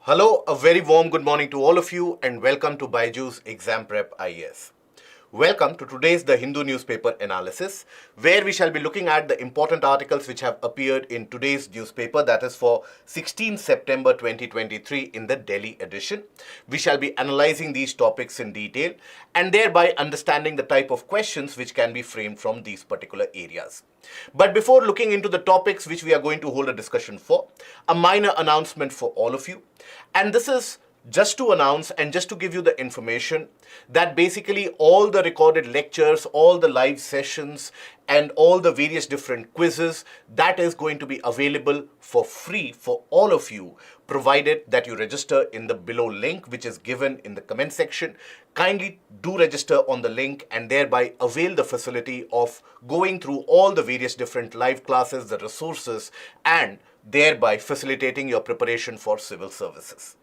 Hello, a very warm good morning to all of you and welcome to BYJU'S Exam Prep IAS. Welcome to today's The Hindu Newspaper Analysis, where we shall be looking at the important articles which have appeared in today's newspaper, that is for 16 September 2023 in the Delhi edition. We shall be analyzing these topics in detail and thereby understanding the type of questions which can be framed from these particular areas. But before looking into the topics which we are going to hold a discussion for, a minor announcement for all of you. And this is just to announce and just to give you the information that basically all the recorded lectures, all the live sessions and all the various different quizzes, that is going to be available for free for all of you, provided that you register in the below link which is given in the comment section. Kindly do register on the link and thereby avail the facility of going through all the various different live classes, the resources, and thereby facilitating your preparation for civil services.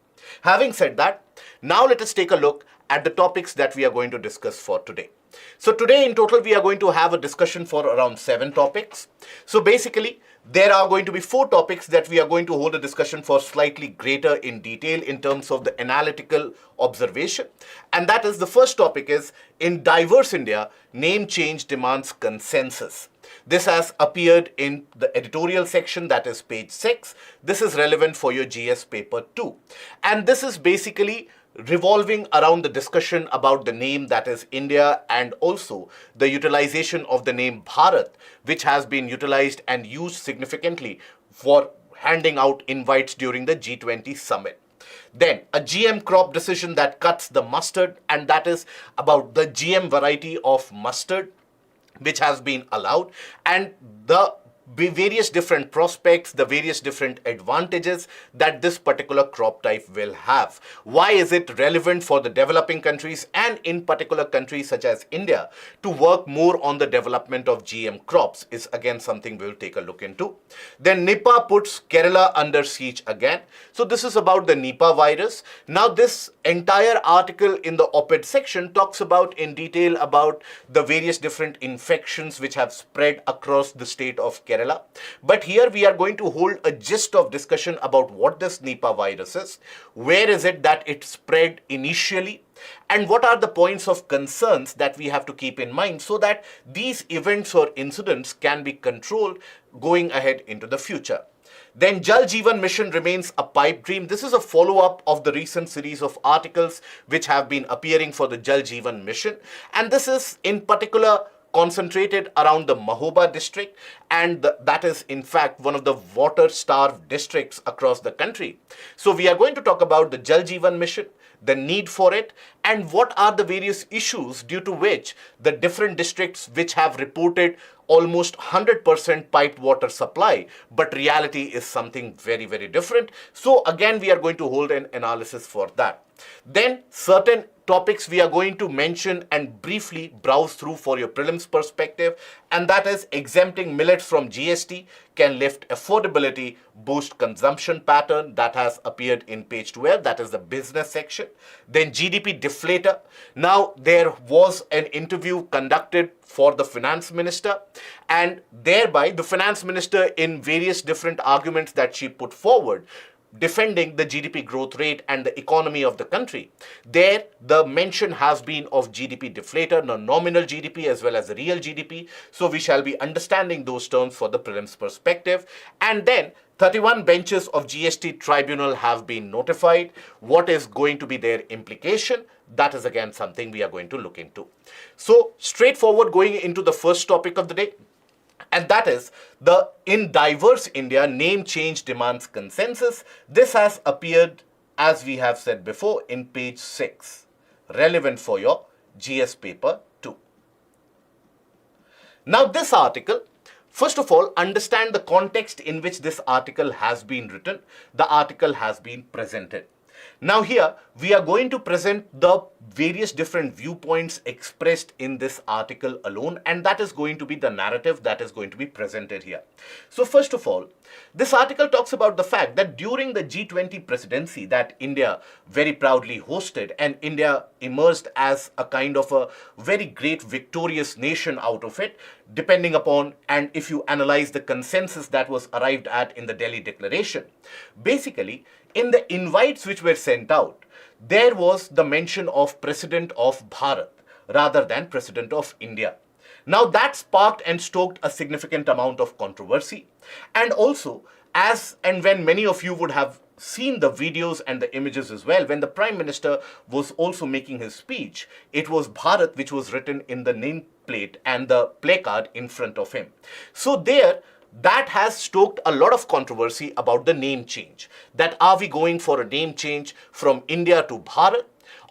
Having said that, now let us take a look at the topics that we are going to discuss for today. So today in total we are going to have a discussion for around 7 topics. So basically there are going to be 4 topics that we are going to hold a discussion for slightly greater in detail in terms of the analytical observation. And that is, the first topic is, in diverse India, name change demands consensus. This has appeared in the editorial section, that is page 6. This is relevant for your GS paper 2. And this is basically revolving around the discussion about the name, that is India, and also the utilization of the name Bharat, which has been utilized and used significantly for handing out invites during the G20 summit. Then a GM crop decision that cuts the mustard, and that is about the GM variety of mustard which has been allowed, and the various different prospects, the various different advantages that this particular crop type will have. Why is it relevant for the developing countries and in particular countries such as India to work more on the development of GM crops is again something we'll take a look into. Then Nipah puts Kerala under siege again. So this is about the Nipah virus. Now this entire article in the op-ed section talks about in detail about the various different infections which have spread across the state of Kerala. But here we are going to hold a gist of discussion about what this Nipah virus is, where is it that it spread initially, and what are the points of concerns that we have to keep in mind so that these events or incidents can be controlled going ahead into the future. Then Jal Jeevan Mission remains a pipe dream. This is a follow-up of the recent series of articles which have been appearing for the Jal Jeevan Mission, and this is in particular concentrated around the Mahoba district, and that is in fact one of the water-starved districts across the country. So we are going to talk about the Jal Jeevan Mission, the need for it, and what are the various issues due to which the different districts which have reported almost 100% piped water supply, but reality is something very, very different. So again, we are going to hold an analysis for that. Then certain topics we are going to mention and briefly browse through for your prelims perspective, and that is exempting millets from GST can lift affordability, boost consumption pattern, that has appeared in page 12, that is the business section. Then GDP deflator. Now there was an interview conducted for the finance minister, and thereby the finance minister in various different arguments that she put forward defending the GDP growth rate and the economy of the country. There, the mention has been of GDP deflator, nominal GDP as well as the real GDP. So we shall be understanding those terms for the prelims perspective. And then 31 benches of GST tribunal have been notified. What is going to be their implication? That is again something we are going to look into. So straightforward going into the first topic of the day, and that is the in diverse India name change demands consensus. This has appeared, as we have said before, in page 6, relevant for your GS paper 2. Now this article, first of all, understand the context in which this article has been written, the article has been presented. Now here we are going to present the various different viewpoints expressed in this article alone, and that is going to be the narrative that is going to be presented here. So first of all, this article talks about the fact that during the G20 presidency that India very proudly hosted, and India emerged as a kind of a very great victorious nation out of it, depending upon, and if you analyze the consensus that was arrived at in the Delhi Declaration, basically in the invites which were sent out, there was the mention of President of Bharat rather than President of India. Now that sparked and stoked a significant amount of controversy. And also, as and when many of you would have seen the videos and the images as well, when the Prime Minister was also making his speech, it was Bharat which was written in the nameplate and the placard in front of him. So there, that has stoked a lot of controversy about the name change. That are we going for a name change from India to Bharat,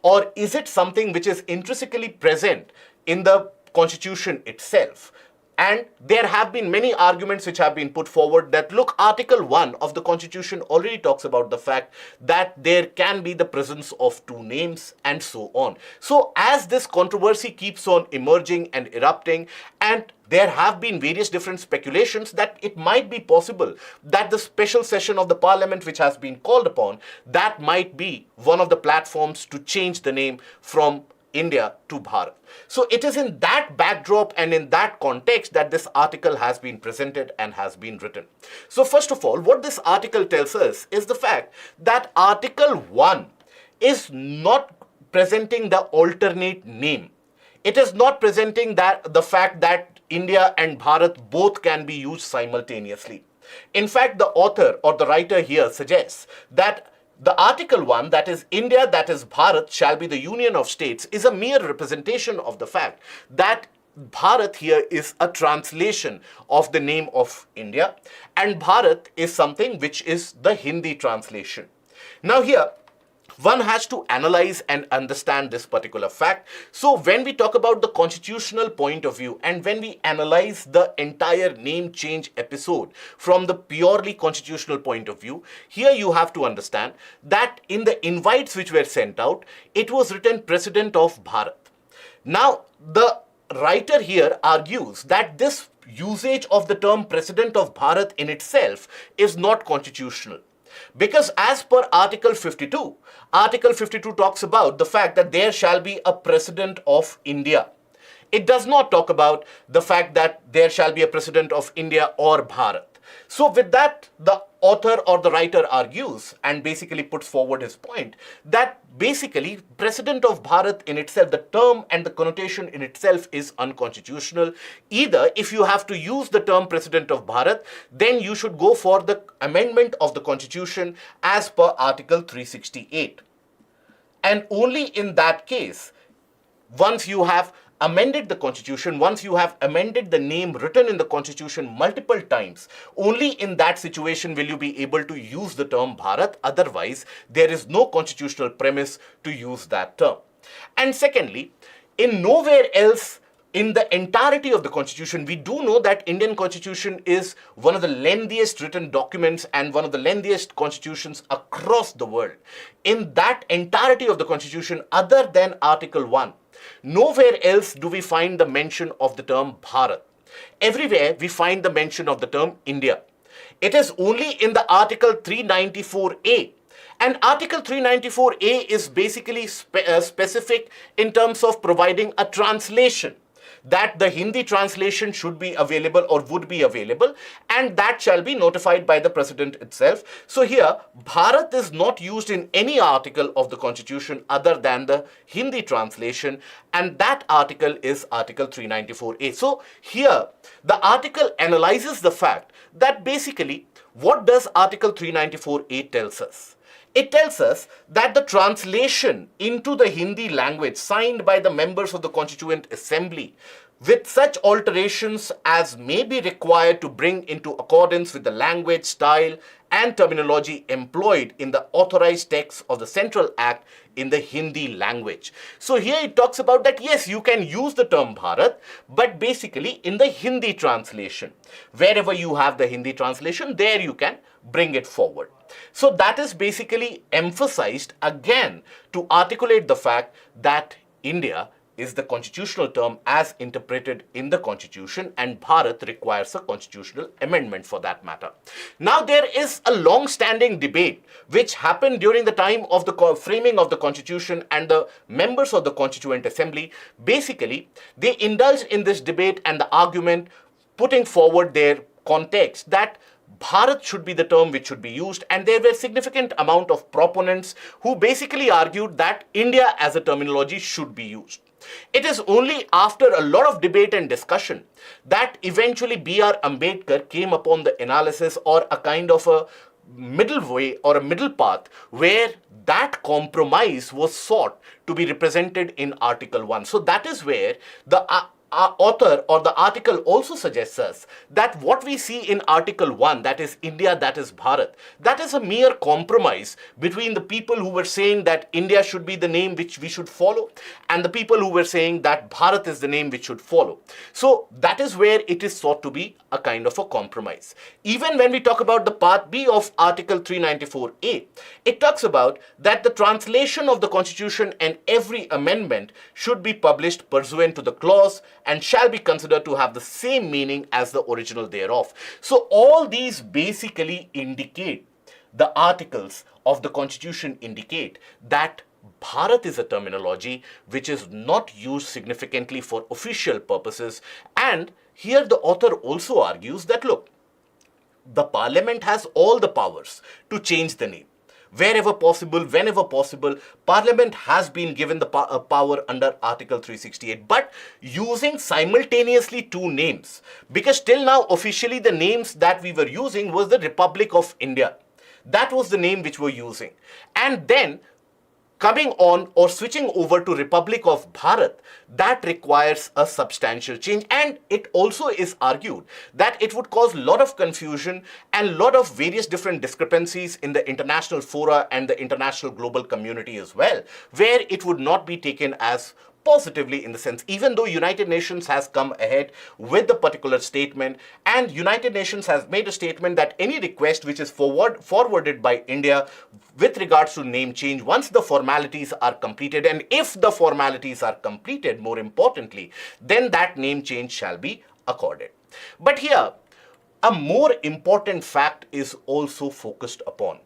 or is it something which is intrinsically present in the Constitution itself? And there have been many arguments which have been put forward that, look, Article 1 of the Constitution already talks about the fact that there can be the presence of two names and so on. So as this controversy keeps on emerging and erupting, and there have been various different speculations that it might be possible that the special session of the parliament which has been called upon, that might be one of the platforms to change the name from India to Bharat. So it is in that backdrop and in that context that this article has been presented and has been written. So first of all, what this article tells us is the fact that Article 1 is not presenting the alternate name. It is not presenting that the fact that India and Bharat both can be used simultaneously. In fact, the author or the writer here suggests that the Article 1, that is India, that is Bharat, shall be the union of states, is a mere representation of the fact that Bharat here is a translation of the name of India, and Bharat is something which is the Hindi translation. Now here, one has to analyze and understand this particular fact. So when we talk about the constitutional point of view and when we analyze the entire name change episode from the purely constitutional point of view, here you have to understand that in the invites which were sent out, it was written President of Bharat. Now, the writer here argues that this usage of the term President of Bharat in itself is not constitutional. Because as per Article 52, Article 52 talks about the fact that there shall be a President of India. It does not talk about the fact that there shall be a President of India or Bharat. So with that, the author or the writer argues and basically puts forward his point that basically President of Bharat in itself, the term and the connotation in itself is unconstitutional. Either if you have to use the term President of Bharat, then you should go for the amendment of the Constitution as per Article 368. And only in that case, once you have amended the Constitution, once you have amended the name written in the Constitution multiple times, only in that situation will you be able to use the term Bharat. Otherwise, there is no constitutional premise to use that term. And secondly, in nowhere else in the entirety of the Constitution, we do know that Indian Constitution is one of the lengthiest written documents and one of the lengthiest constitutions across the world. In that entirety of the Constitution, other than Article 1, nowhere else do we find the mention of the term Bharat. Everywhere we find the mention of the term India. It is only in the Article 394A. And Article 394A is basically specific in terms of providing a translation, that the Hindi translation should be available or would be available, and that shall be notified by the President itself. So here, Bharat is not used in any article of the Constitution other than the Hindi translation, and that article is Article 394A. So here, the article analyzes the fact that basically, what does Article 394A tells us? It tells us that the translation into the Hindi language signed by the members of the Constituent Assembly with such alterations as may be required to bring into accordance with the language, style and terminology employed in the authorized text of the Central Act in the Hindi language. So here it talks about that yes, you can use the term Bharat, but basically in the Hindi translation. Wherever you have the Hindi translation, there you can bring it forward. So that is basically emphasized again to articulate the fact that India is the constitutional term as interpreted in the Constitution, and Bharat requires a constitutional amendment for that matter. Now there is a long-standing debate which happened during the time of the framing of the Constitution, and the members of the Constituent Assembly basically they indulged in this debate and the argument, putting forward their context that Bharat should be the term which should be used, and there were significant amount of proponents who basically argued that India as a terminology should be used. It is only after a lot of debate and discussion that eventually B.R. Ambedkar came upon the analysis, or a kind of a middle way or a middle path where that compromise was sought to be represented in Article 1. So that is where the author or the article also suggests us that what we see in Article 1, that is India, that is Bharat, that is a mere compromise between the people who were saying that India should be the name which we should follow and the people who were saying that Bharat is the name which should follow. So that is where it is thought to be a kind of a compromise. Even when we talk about the Part B of Article 394A, it talks about that the translation of the Constitution and every amendment should be published pursuant to the clause and shall be considered to have the same meaning as the original thereof. So all these basically indicate, the articles of the Constitution indicate that Bharat is a terminology which is not used significantly for official purposes. And here the author also argues that, look, the parliament has all the powers to change the name. Wherever possible, whenever possible, Parliament has been given the power under Article 368, but using simultaneously two names, because till now officially the names that we were using was the Republic of India. That was the name which we were using. And then coming on or switching over to Republic of Bharat, that requires a substantial change. And it also is argued that it would cause a lot of confusion and a lot of various different discrepancies in the international fora and the international global community as well, where it would not be taken as positively, in the sense, even though United Nations has come ahead with the particular statement, and United Nations has made a statement that any request which is forwarded by India with regards to name change, once the formalities are completed, and if the formalities are completed, more importantly, then that name change shall be accorded. But here, a more important fact is also focused upon.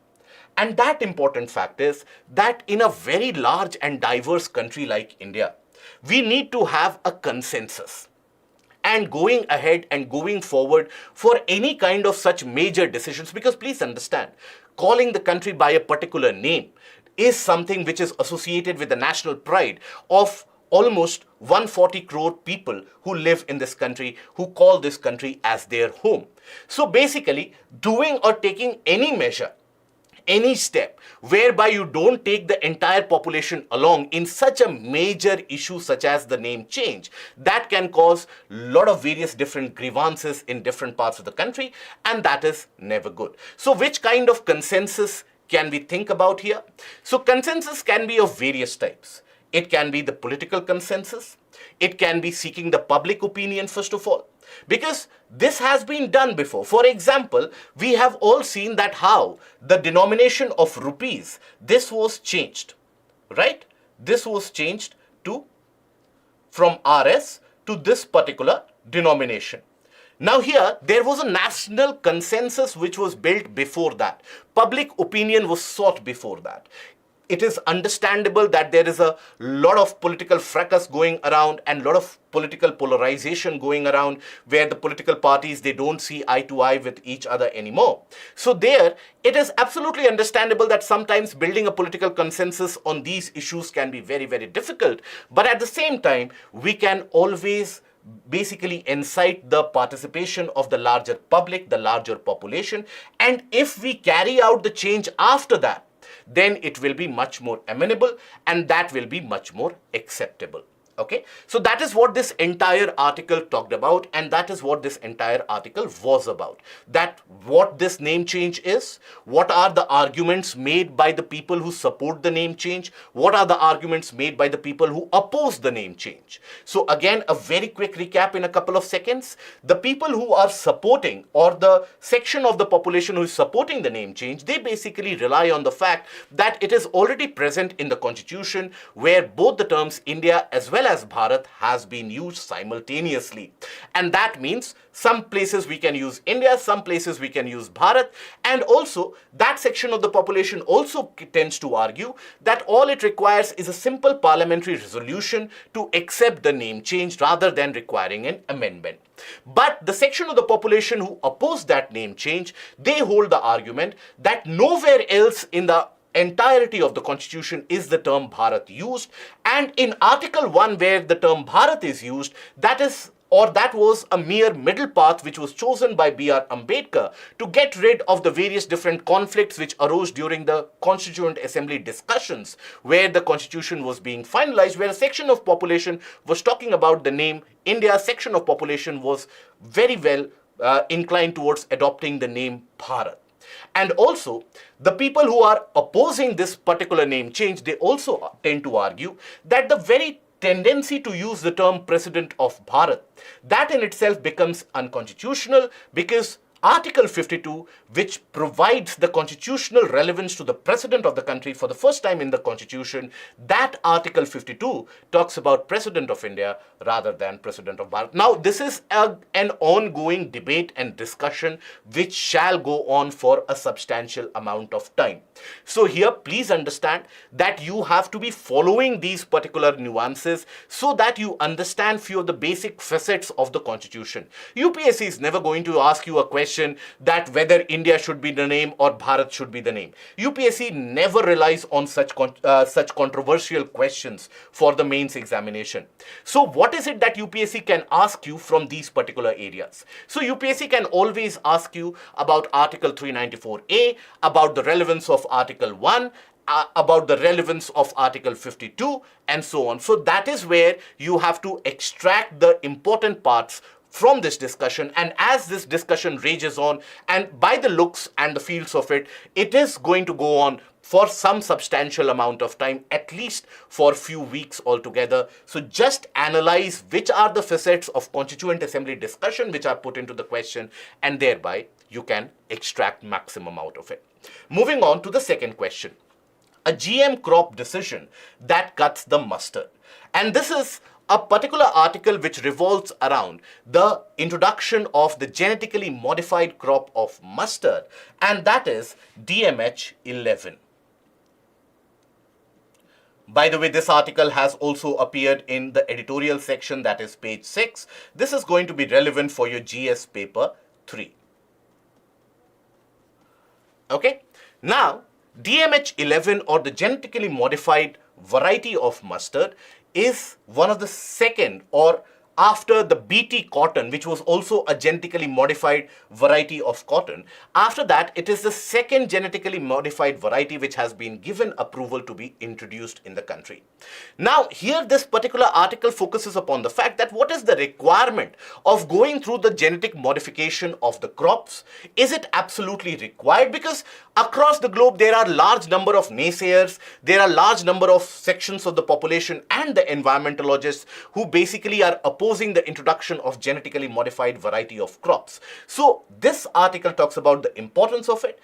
And that important fact is that in a very large and diverse country like India, we need to have a consensus. And going ahead and going forward for any kind of such major decisions, because please understand, calling the country by a particular name is something which is associated with the national pride of almost 140 crore people who live in this country, who call this country as their home. So basically, doing or taking any measure, any step whereby you don't take the entire population along in such a major issue such as the name change, that can cause a lot of various different grievances in different parts of the country, and that is never good. So which kind of consensus can we think about here? So consensus can be of various types. It can be the political consensus. It can be seeking the public opinion, first of all, because this has been done before. For example, we have all seen that how the denomination of rupees, this was changed, right? This was changed to from RS to this particular denomination. Now here, there was a national consensus which was built before that. Public opinion was sought before that. It is understandable that there is a lot of political fracas going around and a lot of political polarization going around, where the political parties, they don't see eye to eye with each other anymore. So there, it is absolutely understandable that sometimes building a political consensus on these issues can be very, very difficult. But at the same time, we can always basically incite the participation of the larger public, the larger population. And if we carry out the change after that, then it will be much more amenable and that will be much more acceptable. Okay, so that is what this entire article talked about, and that is what this entire article was about. That what this name change is, what are the arguments made by the people who support the name change, what are the arguments made by the people who oppose the name change. So again, a very quick recap in a couple of seconds. The people who are supporting, or the section of the population who is supporting the name change, they basically rely on the fact that it is already present in the Constitution, where both the terms India as well as Bharat has been used simultaneously. And that means some places we can use India, some places we can use Bharat. And also that section of the population also tends to argue that all it requires is a simple parliamentary resolution to accept the name change rather than requiring an amendment. But the section of the population who oppose that name change, they hold the argument that nowhere else in the entirety of the constitution is the term Bharat used, and in Article 1 where the term Bharat is used, that was a mere middle path which was chosen by B.R. Ambedkar to get rid of the various different conflicts which arose during the Constituent Assembly discussions where the constitution was being finalized, where a section of population was talking about the name India, a section of population was very well inclined towards adopting the name Bharat. And also, the people who are opposing this particular name change, they also tend to argue that the very tendency to use the term President of Bharat, that in itself becomes unconstitutional because Article 52, which provides the constitutional relevance to the President of the country for the first time in the Constitution, that Article 52 talks about President of India rather than President of Bharat. Now, this is an ongoing debate and discussion which shall go on for a substantial amount of time. So here, please understand that you have to be following these particular nuances so that you understand few of the basic facets of the Constitution. UPSC is never going to ask you a question that whether India should be the name or Bharat should be the name. UPSC never relies on such controversial questions for the mains examination. So what is it that UPSC can ask you from these particular areas? So UPSC can always ask you about Article 394A, about the relevance of Article 1, about the relevance of Article 52, and so on. So that is where you have to extract the important parts from this discussion, and as this discussion rages on, and by the looks and the feels of it, it is going to go on for some substantial amount of time, at least for a few weeks altogether. So just analyze which are the facets of Constituent Assembly discussion which are put into the question, and thereby you can extract maximum out of it. Moving on to the second question. A GM crop decision that cuts the mustard. And this is a particular article which revolves around the introduction of the genetically modified crop of mustard, and that is DMH 11. By the way, this article has also appeared in the editorial section, that is page 6. This is going to be relevant for your GS paper 3. Okay, now DMH 11, or the genetically modified variety of mustard, is one of the second, or after the BT cotton, which was also a genetically modified variety of cotton. After that, it is the second genetically modified variety which has been given approval to be introduced in the country. Now, here this particular article focuses upon the fact that what is the requirement of going through the genetic modification of the crops? Is it absolutely required? Because across the globe, there are large number of naysayers, there are large number of sections of the population and the environmentalists who basically are opposing the introduction of genetically modified variety of crops. So this article talks about the importance of it.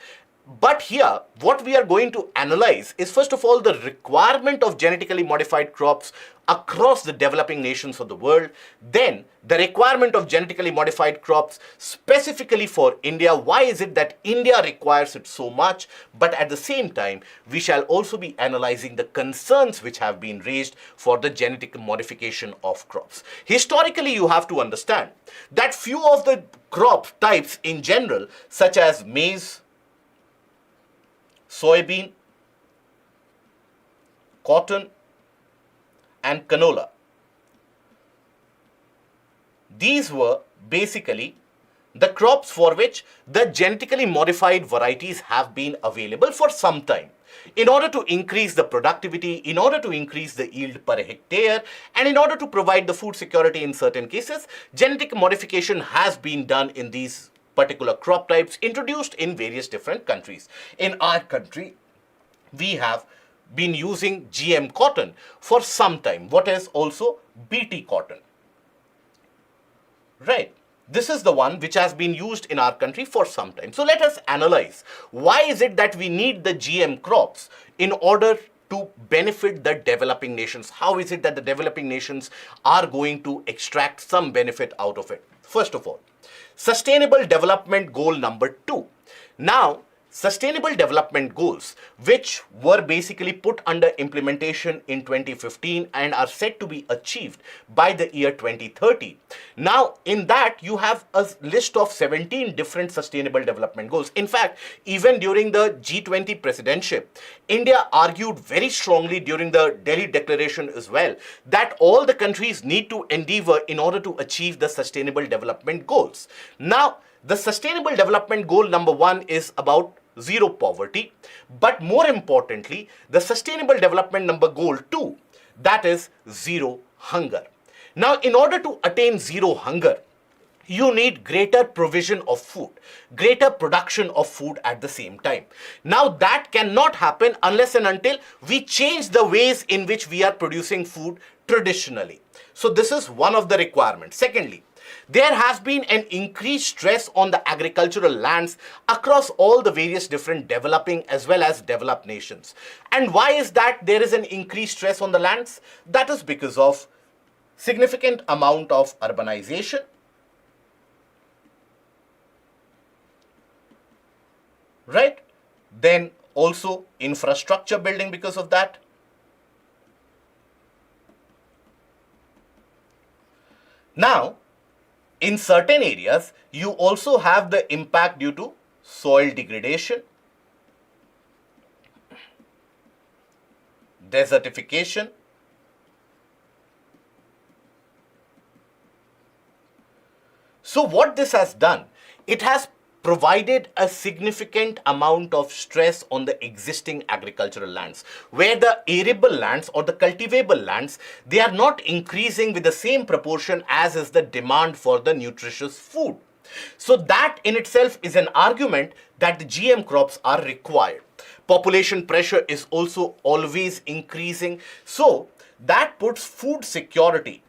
But here, what we are going to analyze is, first of all, the requirement of genetically modified crops across the developing nations of the world. Then, the requirement of genetically modified crops specifically for India. Why is it that India requires it so much? But at the same time, we shall also be analyzing the concerns which have been raised for the genetic modification of crops. Historically, you have to understand that few of the crop types in general, such as maize, soybean, cotton, and canola, these were basically the crops for which the genetically modified varieties have been available for some time, in order to increase the productivity, in order to increase the yield per hectare, and in order to provide the food security in certain cases. Genetic modification has been done in these particular crop types introduced in various different countries. In our country, we have been using GM cotton for some time, what is also BT cotton. Right. This is the one which has been used in our country for some time. So let us analyze, why is it that we need the GM crops in order to benefit the developing nations? How is it that the developing nations are going to extract some benefit out of it? First of all, Sustainable Development Goal number 2. Now, Sustainable Development Goals, which were basically put under implementation in 2015 and are set to be achieved by the year 2030. Now, in that, you have a list of 17 different Sustainable Development Goals. In fact, even during the G20 presidency, India argued very strongly during the Delhi Declaration as well that all the countries need to endeavor in order to achieve the Sustainable Development Goals. Now, the Sustainable Development Goal number 1 is about zero poverty, but more importantly, the Sustainable Development Goal 2, that is zero hunger. Now, in order to attain zero hunger, you need greater provision of food, greater production of food at the same time. Now, that cannot happen unless and until we change the ways in which we are producing food traditionally. So, this is one of the requirements. Secondly, there has been an increased stress on the agricultural lands across all the various different developing as well as developed nations. And why is that there is an increased stress on the lands? That is because of significant amount of urbanization, right? Then also infrastructure building because of that. Now, in certain areas, you also have the impact due to soil degradation, desertification, so what this has done, it has provided a significant amount of stress on the existing agricultural lands, where the arable lands or the cultivable lands, they are not increasing with the same proportion as is the demand for the nutritious food. So that in itself is an argument that the GM crops are required. Population pressure is also always increasing, so that puts food security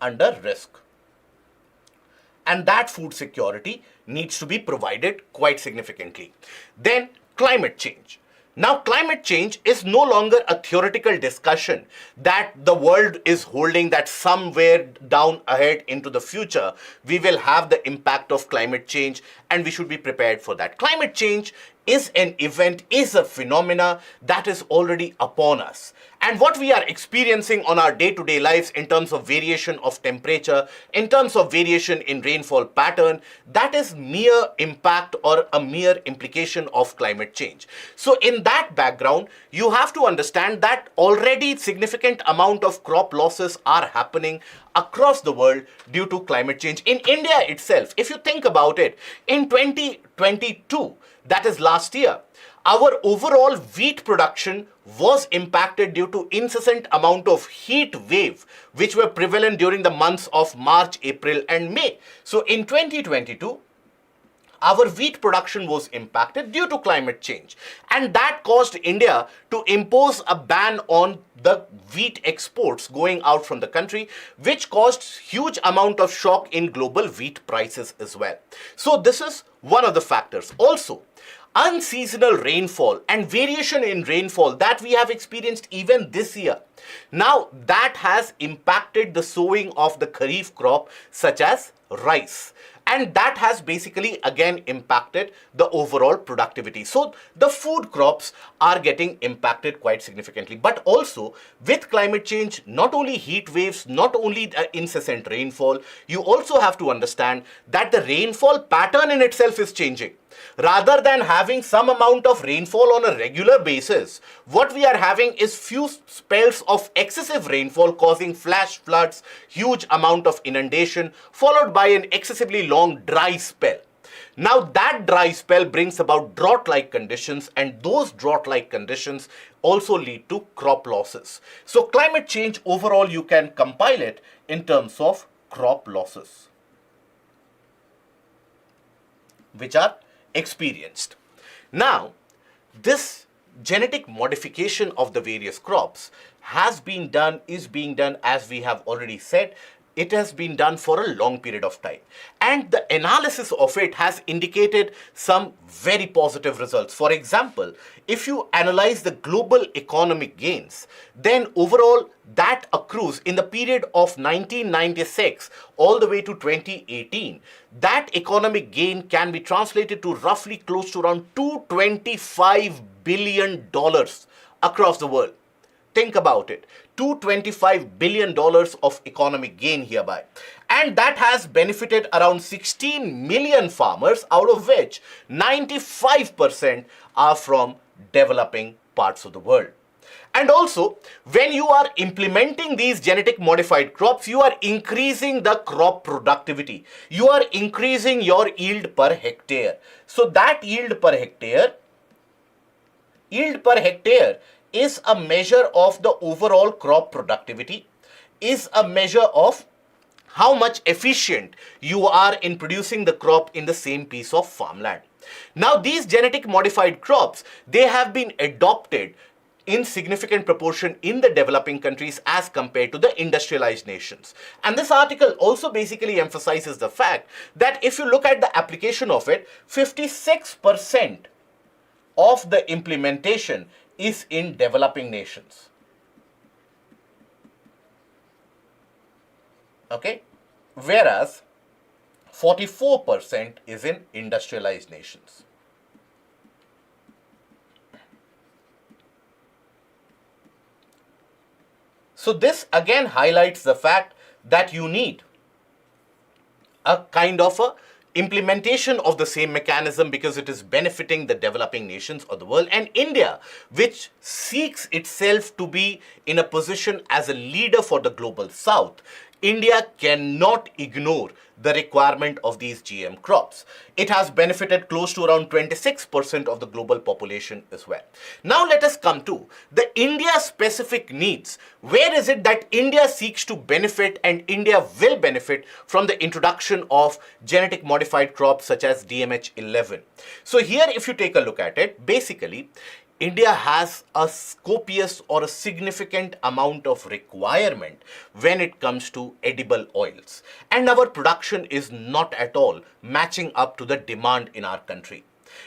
under risk. And that food security needs to be provided quite significantly. Then climate change. Now, climate change is no longer a theoretical discussion that the world is holding, that somewhere down ahead into the future, we will have the impact of climate change and we should be prepared for that. Climate change is an event, is a phenomena that is already upon us. And what we are experiencing on our day-to-day lives in terms of variation of temperature, in terms of variation in rainfall pattern, that is mere impact or a mere implication of climate change. So in that background, you have to understand that already significant amount of crop losses are happening across the world due to climate change. In India itself, if you think about it, in 2022, that is last year, our overall wheat production was impacted due to incessant amount of heat wave which were prevalent during the months of March, April and May. So in 2022, our wheat production was impacted due to climate change, and that caused India to impose a ban on the wheat exports going out from the country, which caused huge amount of shock in global wheat prices as well. So this is one of the factors. Also, unseasonal rainfall and variation in rainfall that we have experienced even this year. Now that has impacted the sowing of the kharif crop such as rice, and that has basically again impacted the overall productivity. So the food crops are getting impacted quite significantly. But also with climate change, not only heat waves, not only incessant rainfall, you also have to understand that the rainfall pattern in itself is changing. Rather than having some amount of rainfall on a regular basis, what we are having is few spells of excessive rainfall causing flash floods, huge amount of inundation, followed by an excessively long dry spell. Now that dry spell brings about drought-like conditions, and those drought-like conditions also lead to crop losses. So climate change overall, you can compile it in terms of crop losses, which are experienced. Now, this genetic modification of the various crops has been done, is being done, as we have already said, it has been done for a long period of time. And the analysis of it has indicated some very positive results. For example, if you analyze the global economic gains, then overall that accrues in the period of 1996 all the way to 2018. That economic gain can be translated to roughly close to around $225 billion across the world. Think about it. $225 billion of economic gain hereby. And that has benefited around 16 million farmers, out of which 95% are from developing parts of the world. And also, when you are implementing these genetic modified crops, you are increasing the crop productivity. You are increasing your yield per hectare. So that yield per hectare is a measure of the overall crop productivity, is a measure of how much efficient you are in producing the crop in the same piece of farmland. Now, these genetic modified crops, they have been adopted in significant proportion in the developing countries as compared to the industrialized nations. And this article also basically emphasizes the fact that if you look at the application of it, 56% of the implementation is in developing nations. Okay? Whereas 44% is in industrialized nations. So this again highlights the fact that you need a kind of a implementation of the same mechanism because it is benefiting the developing nations of the world. And India, which seeks itself to be in a position as a leader for the global south, India cannot ignore the requirement of these GM crops. It has benefited close to around 26% of the global population as well. Now let us come to the India-specific needs. Where is it that India seeks to benefit and India will benefit from the introduction of genetic modified crops such as DMH11? So here, if you take a look at it, basically, India has a copious or a significant amount of requirement when it comes to edible oils. And our production is not at all matching up to the demand in our country.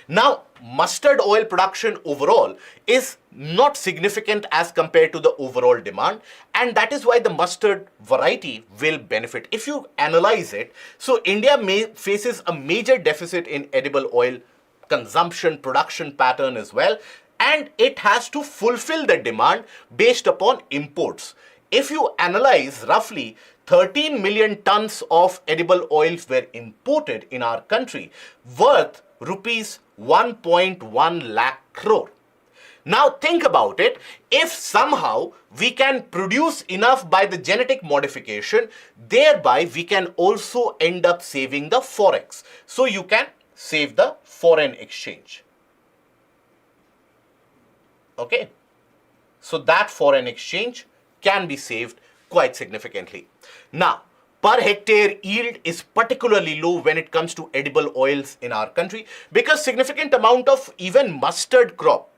Now, mustard oil production overall is not significant as compared to the overall demand, and that is why the mustard variety will benefit. If you analyze it, so India faces a major deficit in edible oil consumption production pattern as well, and it has to fulfill the demand based upon imports. If you analyze, roughly 13 million tons of edible oils were imported in our country, worth rupees 1.1 lakh crore. Now think about it, if somehow we can produce enough by the genetic modification, thereby we can also end up saving the forex. So you can save the foreign exchange. Okay, so that foreign exchange can be saved quite significantly. Now, per hectare yield is particularly low when it comes to edible oils in our country because significant amount of even mustard crop,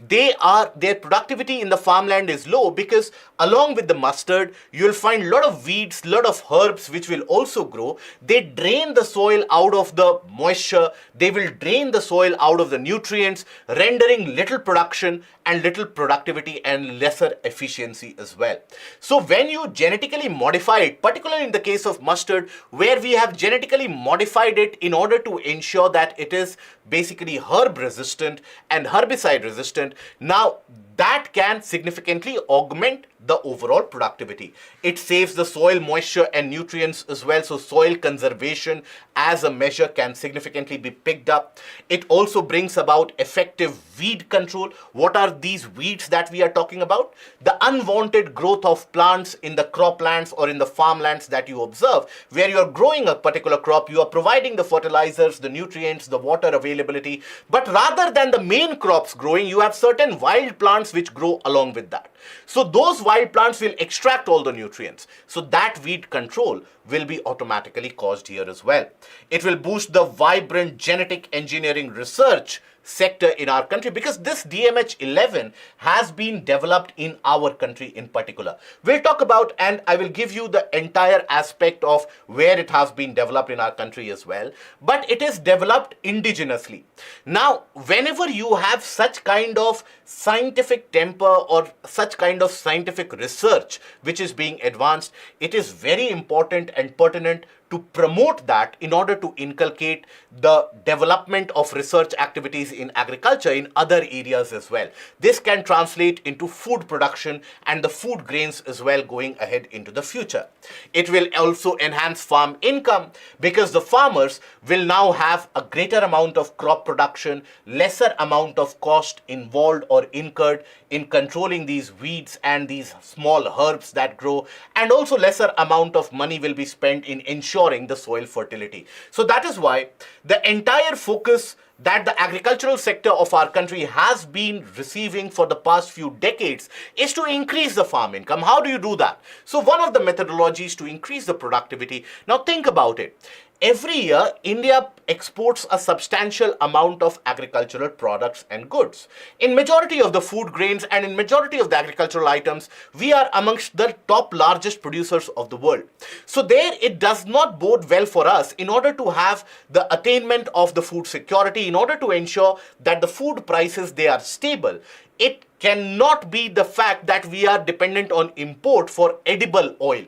their productivity in the farmland is low because along with the mustard, you will find a lot of weeds, lot of herbs which will also grow. They drain the soil out of the moisture. They will drain the soil out of the nutrients, rendering little production and little productivity and lesser efficiency as well. So when you genetically modify it, particularly in the case of mustard, where we have genetically modified it in order to ensure that it is basically herb resistant and herbicide resistant, now that can significantly augment the overall productivity. It saves the soil moisture and nutrients as well, so soil conservation as a measure can significantly be picked up. It also brings about effective weed control. What are these weeds that we are talking about? The unwanted growth of plants in the croplands or in the farmlands that you observe, where you are growing a particular crop, you are providing the fertilizers, the nutrients, the water availability, but rather than the main crops growing, you have certain wild plants which grow along with that. So those wild plants will extract all the nutrients. So that weed control will be automatically caused here as well. It will boost the vibrant genetic engineering research sector in our country, because this DMH11 has been developed in our country in particular. We'll talk about, and I will give you the entire aspect of where it has been developed in our country as well, but it is developed indigenously. Now, whenever you have such kind of scientific temper or such kind of scientific research which is being advanced, it is very important and pertinent to promote that in order to inculcate the development of research activities in agriculture in other areas as well. This can translate into food production and the food grains as well going ahead into the future. It will also enhance farm income because the farmers will now have a greater amount of crop production, lesser amount of cost involved or incurred in controlling these weeds and these small herbs that grow, and also lesser amount of money will be spent in ensuring the soil fertility. So that is why the entire focus that the agricultural sector of our country has been receiving for the past few decades is to increase the farm income. How do you do that? So one of the methodologies to increase the productivity, now think about it. Every year, India exports a substantial amount of agricultural products and goods. In majority of the food grains and in majority of the agricultural items, we are amongst the top largest producers of the world. So there, it does not bode well for us in order to have the attainment of the food security, in order to ensure that the food prices, they are stable. It cannot be the fact that we are dependent on import for edible oil.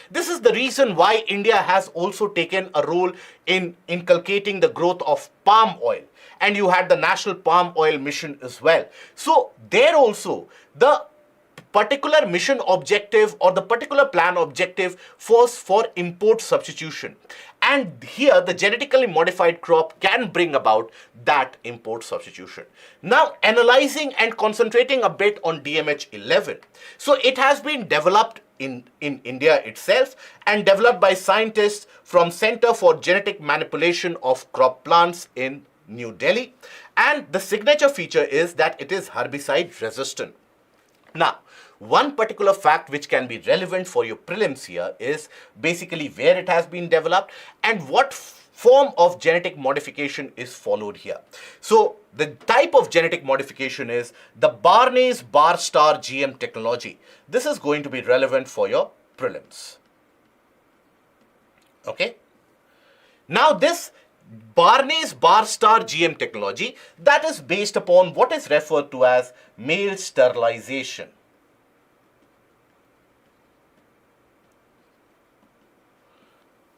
This is the reason why India has also taken a role in inculcating the growth of palm oil. And you had the National Palm Oil Mission as well. So there also, the particular mission objective or the particular plan objective was for import substitution. And here the genetically modified crop can bring about that import substitution. Now, analyzing and concentrating a bit on DMH11. So it has been developed in India itself and developed by scientists from Center for Genetic Manipulation of Crop Plants in New Delhi. And the signature feature is that it is herbicide resistant. Now, one particular fact which can be relevant for your prelims here is basically where it has been developed and what form of genetic modification is followed here. So the type of genetic modification is the Barney's Bar Star GM technology. This is going to be relevant for your prelims. Okay. Now this Barney's Bar Star GM technology, that is based upon what is referred to as male sterilization.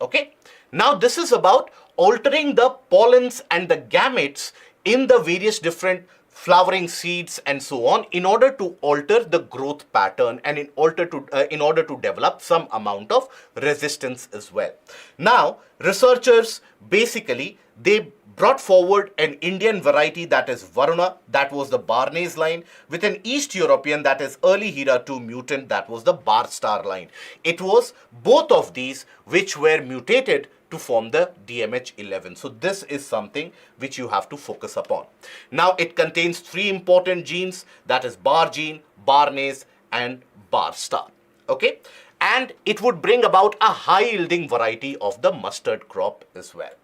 Okay. Now this is about altering the pollens and the gametes in the various different flowering seeds and so on in order to alter the growth pattern and in order to develop some amount of resistance as well. Now, researchers basically, they brought forward an Indian variety that is Varuna, that was the Barney's line, with an East European that is early Hera 2 mutant, that was the Bar Star line. It was both of these which were mutated to form the DMH11. So this is something which you have to focus upon. Now it contains three important genes, that is Bar gene, Barney's and Bar Star. Okay, and it would bring about a high yielding variety of the mustard crop as well.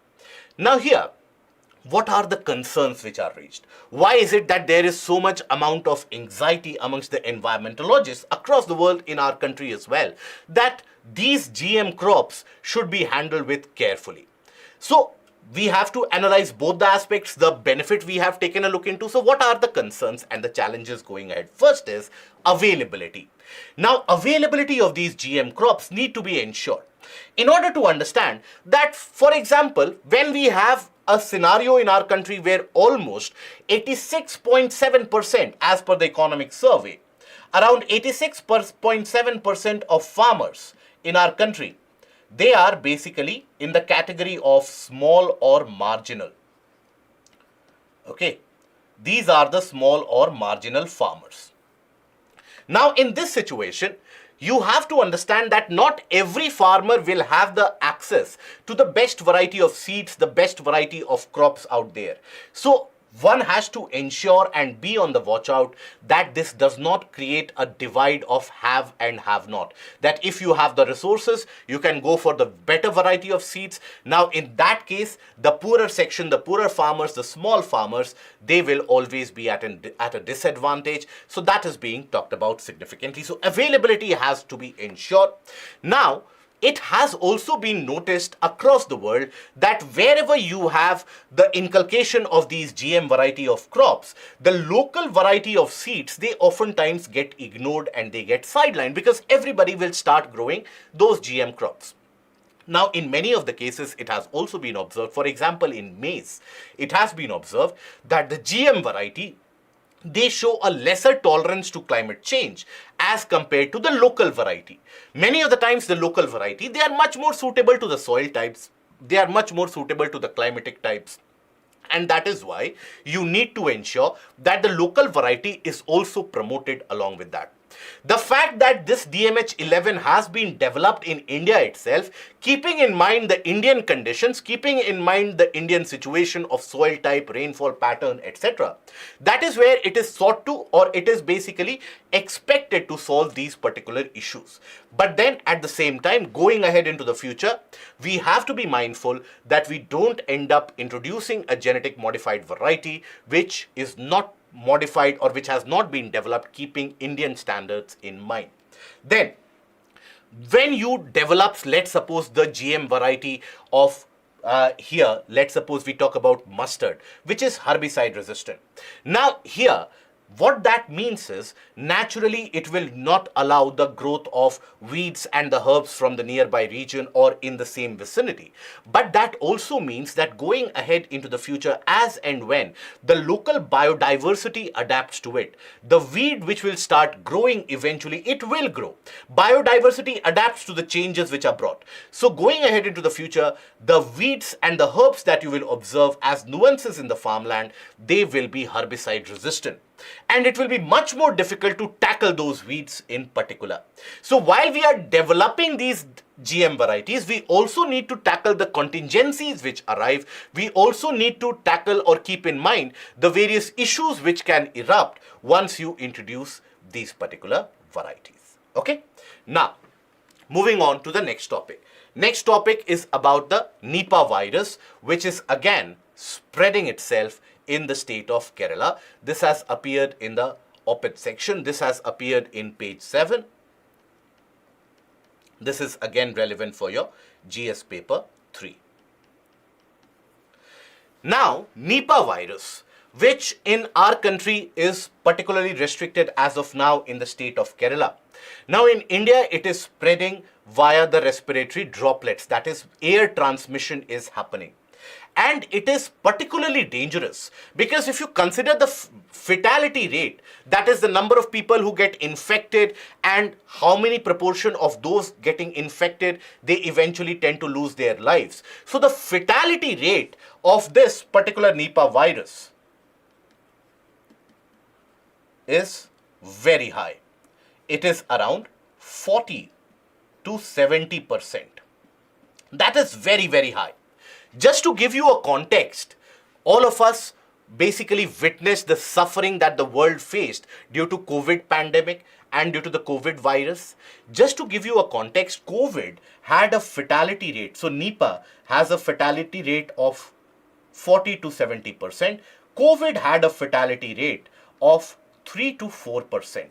Now here, what are the concerns which are raised? Why is it that there is so much amount of anxiety amongst the environmentologists across the world, in our country as well, that these GM crops should be handled with carefully? So we have to analyze both the aspects, the benefit we have taken a look into. So what are the concerns and the challenges going ahead? First is availability. Now, availability of these GM crops need to be ensured. In order to understand that, for example, when we have a scenario in our country where almost 86.7%, as per the economic survey, around 86.7% of farmers in our country, they are basically in the category of small or marginal. Okay, these are the small or marginal farmers. Now, in this situation, you have to understand that not every farmer will have the access to the best variety of seeds, the best variety of crops out there. So one has to ensure and be on the watch out that this does not create a divide of have and have not. That if you have the resources, you can go for the better variety of seeds. Now, in that case, the poorer section, the poorer farmers, the small farmers, they will always be at a disadvantage. So that is being talked about significantly. So availability has to be ensured. Now, it has also been noticed across the world that wherever you have the inculcation of these GM variety of crops, the local variety of seeds, they oftentimes get ignored and they get sidelined because everybody will start growing those GM crops. Now, in many of the cases, it has also been observed, for example, in maize, it has been observed that the GM variety, they show a lesser tolerance to climate change as compared to the local variety. Many of the times the local variety, they are much more suitable to the soil types. They are much more suitable to the climatic types. And that is why you need to ensure that the local variety is also promoted along with that. The fact that this DMH11 has been developed in India itself, keeping in mind the Indian conditions, keeping in mind the Indian situation of soil type, rainfall pattern, etc. That is where it is sought to, or it is basically expected to solve these particular issues. But then at the same time, going ahead into the future, we have to be mindful that we don't end up introducing a genetic modified variety which is not modified or which has not been developed keeping Indian standards in mind. Then, when you develop, let's suppose the GM variety of here, let's suppose we talk about mustard, which is herbicide resistant. Now here, what that means is naturally it will not allow the growth of weeds and the herbs from the nearby region or in the same vicinity. But that also means that going ahead into the future, as and when the local biodiversity adapts to it, the weed which will start growing eventually, it will grow. Biodiversity adapts to the changes which are brought. So going ahead into the future, the weeds and the herbs that you will observe as nuances in the farmland, they will be herbicide resistant. And it will be much more difficult to tackle those weeds in particular. So while we are developing these GM varieties, we also need to tackle the contingencies which arrive. We also need to tackle or keep in mind the various issues which can erupt once you introduce these particular varieties. Okay? Now, moving on to the next topic. Next topic is about the Nipah virus, which is again spreading itself in the state of Kerala. This has appeared in the op-ed section. This has appeared in page 7. This is again relevant for your GS paper 3. Now, Nipah virus, which in our country is particularly restricted as of now in the state of Kerala. Now in India, it is spreading via the respiratory droplets, that is air transmission is happening. And it is particularly dangerous because if you consider the fatality rate, that is the number of people who get infected and how many proportion of those getting infected, they eventually tend to lose their lives. So the fatality rate of this particular Nipah virus is very high. It is around 40 to 70%. That is very, very high. Just to give you a context, all of us basically witnessed the suffering that the world faced due to COVID pandemic and due to the COVID virus. Just to give you a context, COVID had a fatality rate. So Nipah has a fatality rate of 40 to 70%. COVID had a fatality rate of 3 to 4%.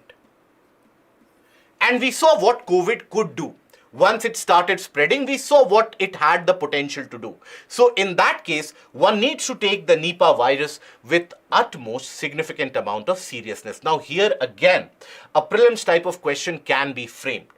And we saw what COVID could do. Once it started spreading, we saw what it had the potential to do. So in that case, one needs to take the Nipah virus with utmost significant amount of seriousness. Now here again, a prelims type of question can be framed.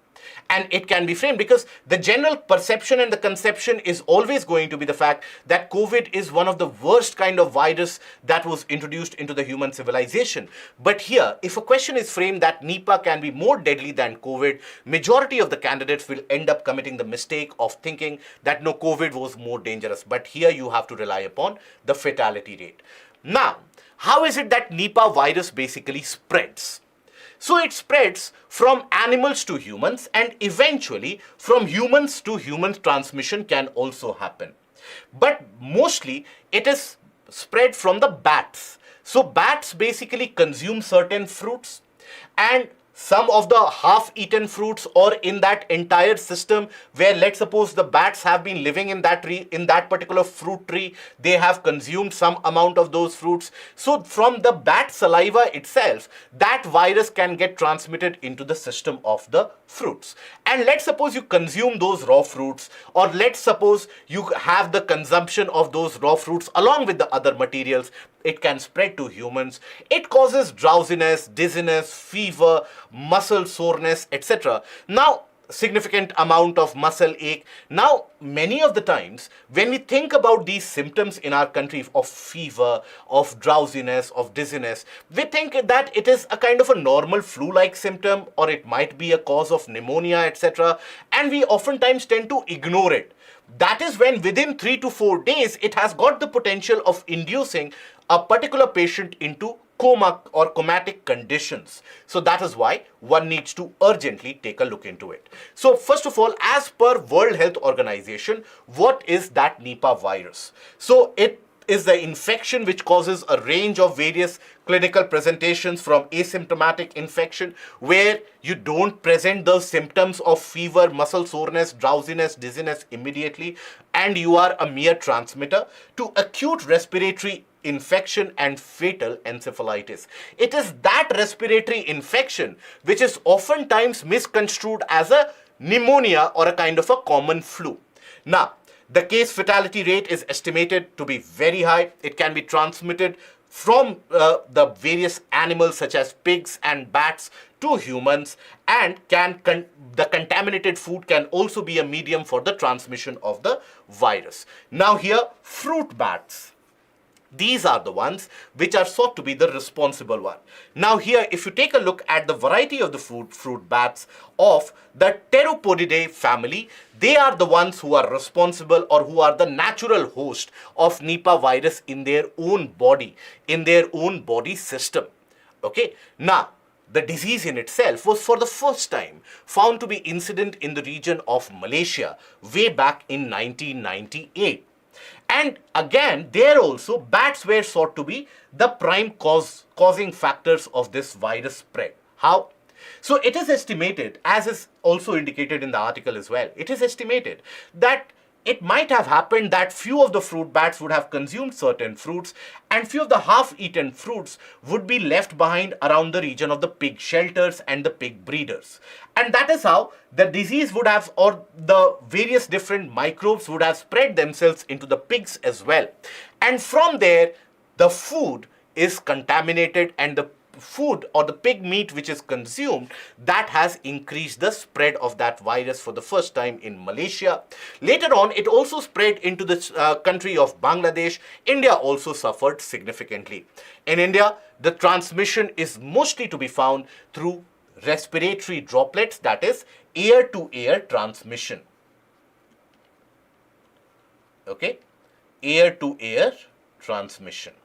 And it can be framed because the general perception and the conception is always going to be the fact that COVID is one of the worst kind of virus that was introduced into the human civilization. But here, if a question is framed that Nipah can be more deadly than COVID, majority of the candidates will end up committing the mistake of thinking that no, COVID was more dangerous. But here you have to rely upon the fatality rate. Now, how is it that Nipah virus basically spreads? So it spreads from animals to humans, and eventually from humans to human transmission can also happen. But mostly it is spread from the bats. So bats basically consume certain fruits, and some of the half-eaten fruits, or in that entire system where, let's suppose, the bats have been living in that tree, in that particular fruit tree, they have consumed some amount of those fruits. So from the bat saliva itself, that virus can get transmitted into the system of the fruits. And let's suppose you consume those raw fruits, or let's suppose you have the consumption of those raw fruits along with the other materials, it can spread to humans. It causes drowsiness, dizziness, fever, muscle soreness, etc. Now, significant amount of muscle ache. Now, many of the times when we think about these symptoms in our country of fever, of drowsiness, of dizziness, we think that it is a kind of a normal flu-like symptom, or it might be a cause of pneumonia, etc. And we oftentimes tend to ignore it. That is when within 3 to 4 days, it has got the potential of inducing a particular patient into coma or comatic conditions. So that is why one needs to urgently take a look into it. So first of all, as per World Health Organization, what is that Nipah virus? So it is the infection which causes a range of various clinical presentations, from asymptomatic infection where you don't present the symptoms of fever, muscle soreness, drowsiness, dizziness immediately, and you are a mere transmitter, to acute respiratory infection and fatal encephalitis. It is that respiratory infection which is oftentimes misconstrued as a pneumonia or a kind of a common flu. Now, the case fatality rate is estimated to be very high. It can be transmitted from the various animals such as pigs and bats to humans, and the contaminated food can also be a medium for the transmission of the virus. Now here, fruit bats. These are the ones which are thought to be the responsible one. Now here, if you take a look at the variety of the fruit bats of the Pteropodidae family, they are the ones who are responsible, or who are the natural host of Nipah virus in their own body, system. Okay. Now, the disease in itself was for the first time found to be incident in the region of Malaysia way back in 1998. And again, there also bats were thought to be the prime causing factors of this virus spread. How? So it is estimated, as is also indicated in the article as well, it is estimated that it might have happened that few of the fruit bats would have consumed certain fruits, and few of the half-eaten fruits would be left behind around the region of the pig shelters and the pig breeders. And that is how the disease would have, or the various different microbes would have spread themselves into the pigs as well. And from there, the food is contaminated, and the food or the pig meat which is consumed, that has increased the spread of that virus for the first time in Malaysia. Later on, it also spread into the country of Bangladesh. India also suffered significantly. In India, the transmission is mostly to be found through respiratory droplets, that is air-to-air transmission. Okay, air-to-air transmission.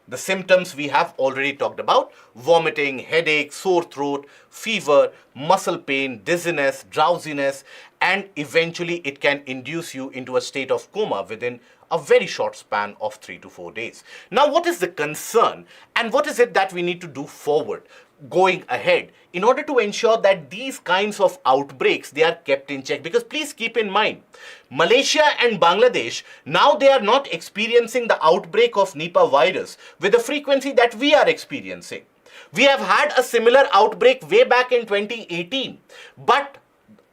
The symptoms we have already talked about: vomiting, headache, sore throat, fever, muscle pain, dizziness, drowsiness, and eventually it can induce you into a state of coma within a very short span of 3 to 4 days. Now, what is the concern, and what is it that we need to do forward going ahead in order to ensure that these kinds of outbreaks, they are kept in check? Because please keep in mind, Malaysia and Bangladesh, now they are not experiencing the outbreak of Nipah virus with the frequency that we are experiencing. We have had a similar outbreak way back in 2018, but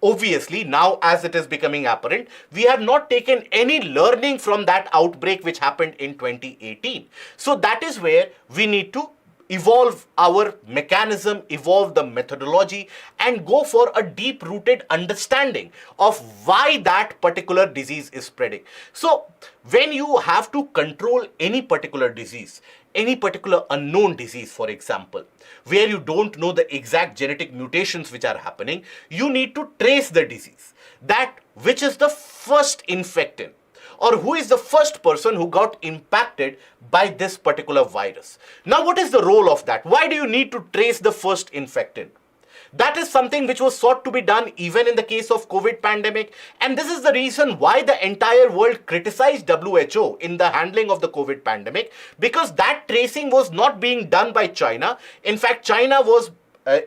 obviously now, as it is becoming apparent, we have not taken any learning from that outbreak which happened in 2018. So that is where we need to evolve our mechanism, evolve the methodology, and go for a deep-rooted understanding of why that particular disease is spreading. So when you have to control any particular disease, any particular unknown disease, for example, where you don't know the exact genetic mutations which are happening, you need to trace the disease, that which is the first infectant, or who is the first person who got impacted by this particular virus. Now, what is the role of that? Why do you need to trace the first infectant? That is something which was sought to be done even in the case of COVID pandemic. And this is the reason why the entire world criticized WHO in the handling of the COVID pandemic, because that tracing was not being done by China. In fact, China was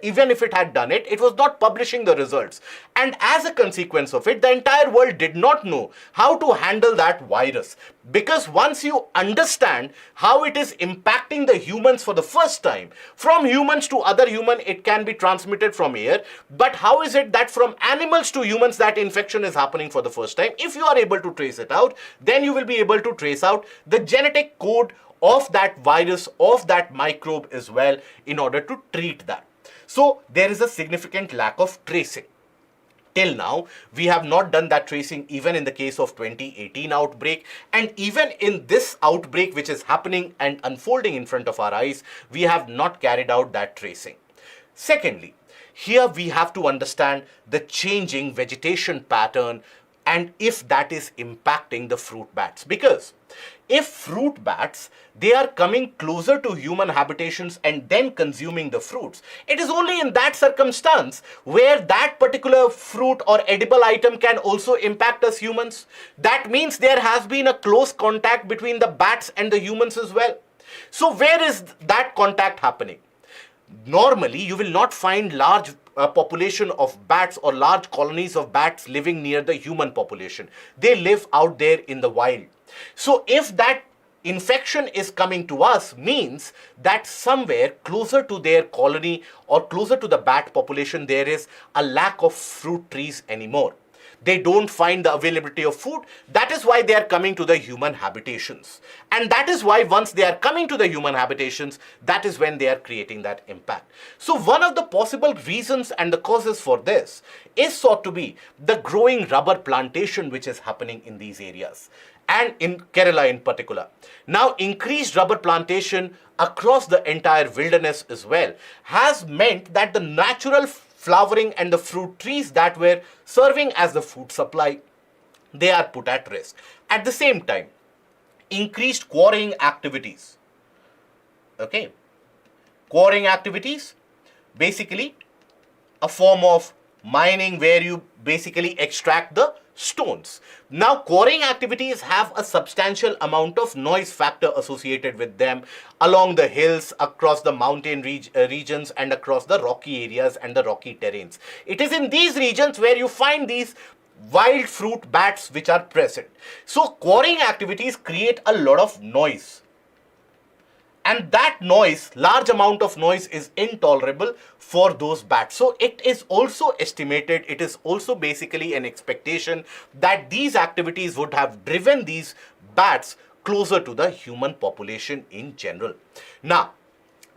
even if it had done it, it was not publishing the results. And as a consequence of it, the entire world did not know how to handle that virus. Because once you understand how it is impacting the humans for the first time, from humans to other human, it can be transmitted from air. But how is it that from animals to humans that infection is happening for the first time? If you are able to trace it out, then you will be able to trace out the genetic code of that virus, of that microbe as well, in order to treat that. So there is a significant lack of tracing. Till now, we have not done that tracing even in the case of 2018 outbreak, and even in this outbreak which is happening and unfolding in front of our eyes, we have not carried out that tracing. Secondly, here we have to understand the changing vegetation pattern and if that is impacting the fruit bats. Because if fruit bats, they are coming closer to human habitations and then consuming the fruits, it is only in that circumstance where that particular fruit or edible item can also impact us humans. That means there has been a close contact between the bats and the humans as well. So where is that contact happening? Normally, you will not find large population of bats or large colonies of bats living near the human population. They live out there in the wild. So if that infection is coming to us, means that somewhere closer to their colony or closer to the bat population, there is a lack of fruit trees anymore. They don't find the availability of food. That is why they are coming to the human habitations. And that is why once they are coming to the human habitations, that is when they are creating that impact. So one of the possible reasons and the causes for this is thought to be the growing rubber plantation which is happening in these areas, and in Kerala in particular. Now, increased rubber plantation across the entire wilderness as well has meant that the natural flowering and the fruit trees that were serving as the food supply, they are put at risk. At the same time, increased quarrying activities. Okay, quarrying activities, basically a form of mining where you basically extract the stones. Now, quarrying activities have a substantial amount of noise factor associated with them along the hills, across the mountain regions and across the rocky areas and the rocky terrains. It is in these regions where you find these wild fruit bats which are present. So, quarrying activities create a lot of noise. And that noise, large amount of noise, is intolerable for those bats. So it is also estimated, it is also basically an expectation that these activities would have driven these bats closer to the human population in general. Now,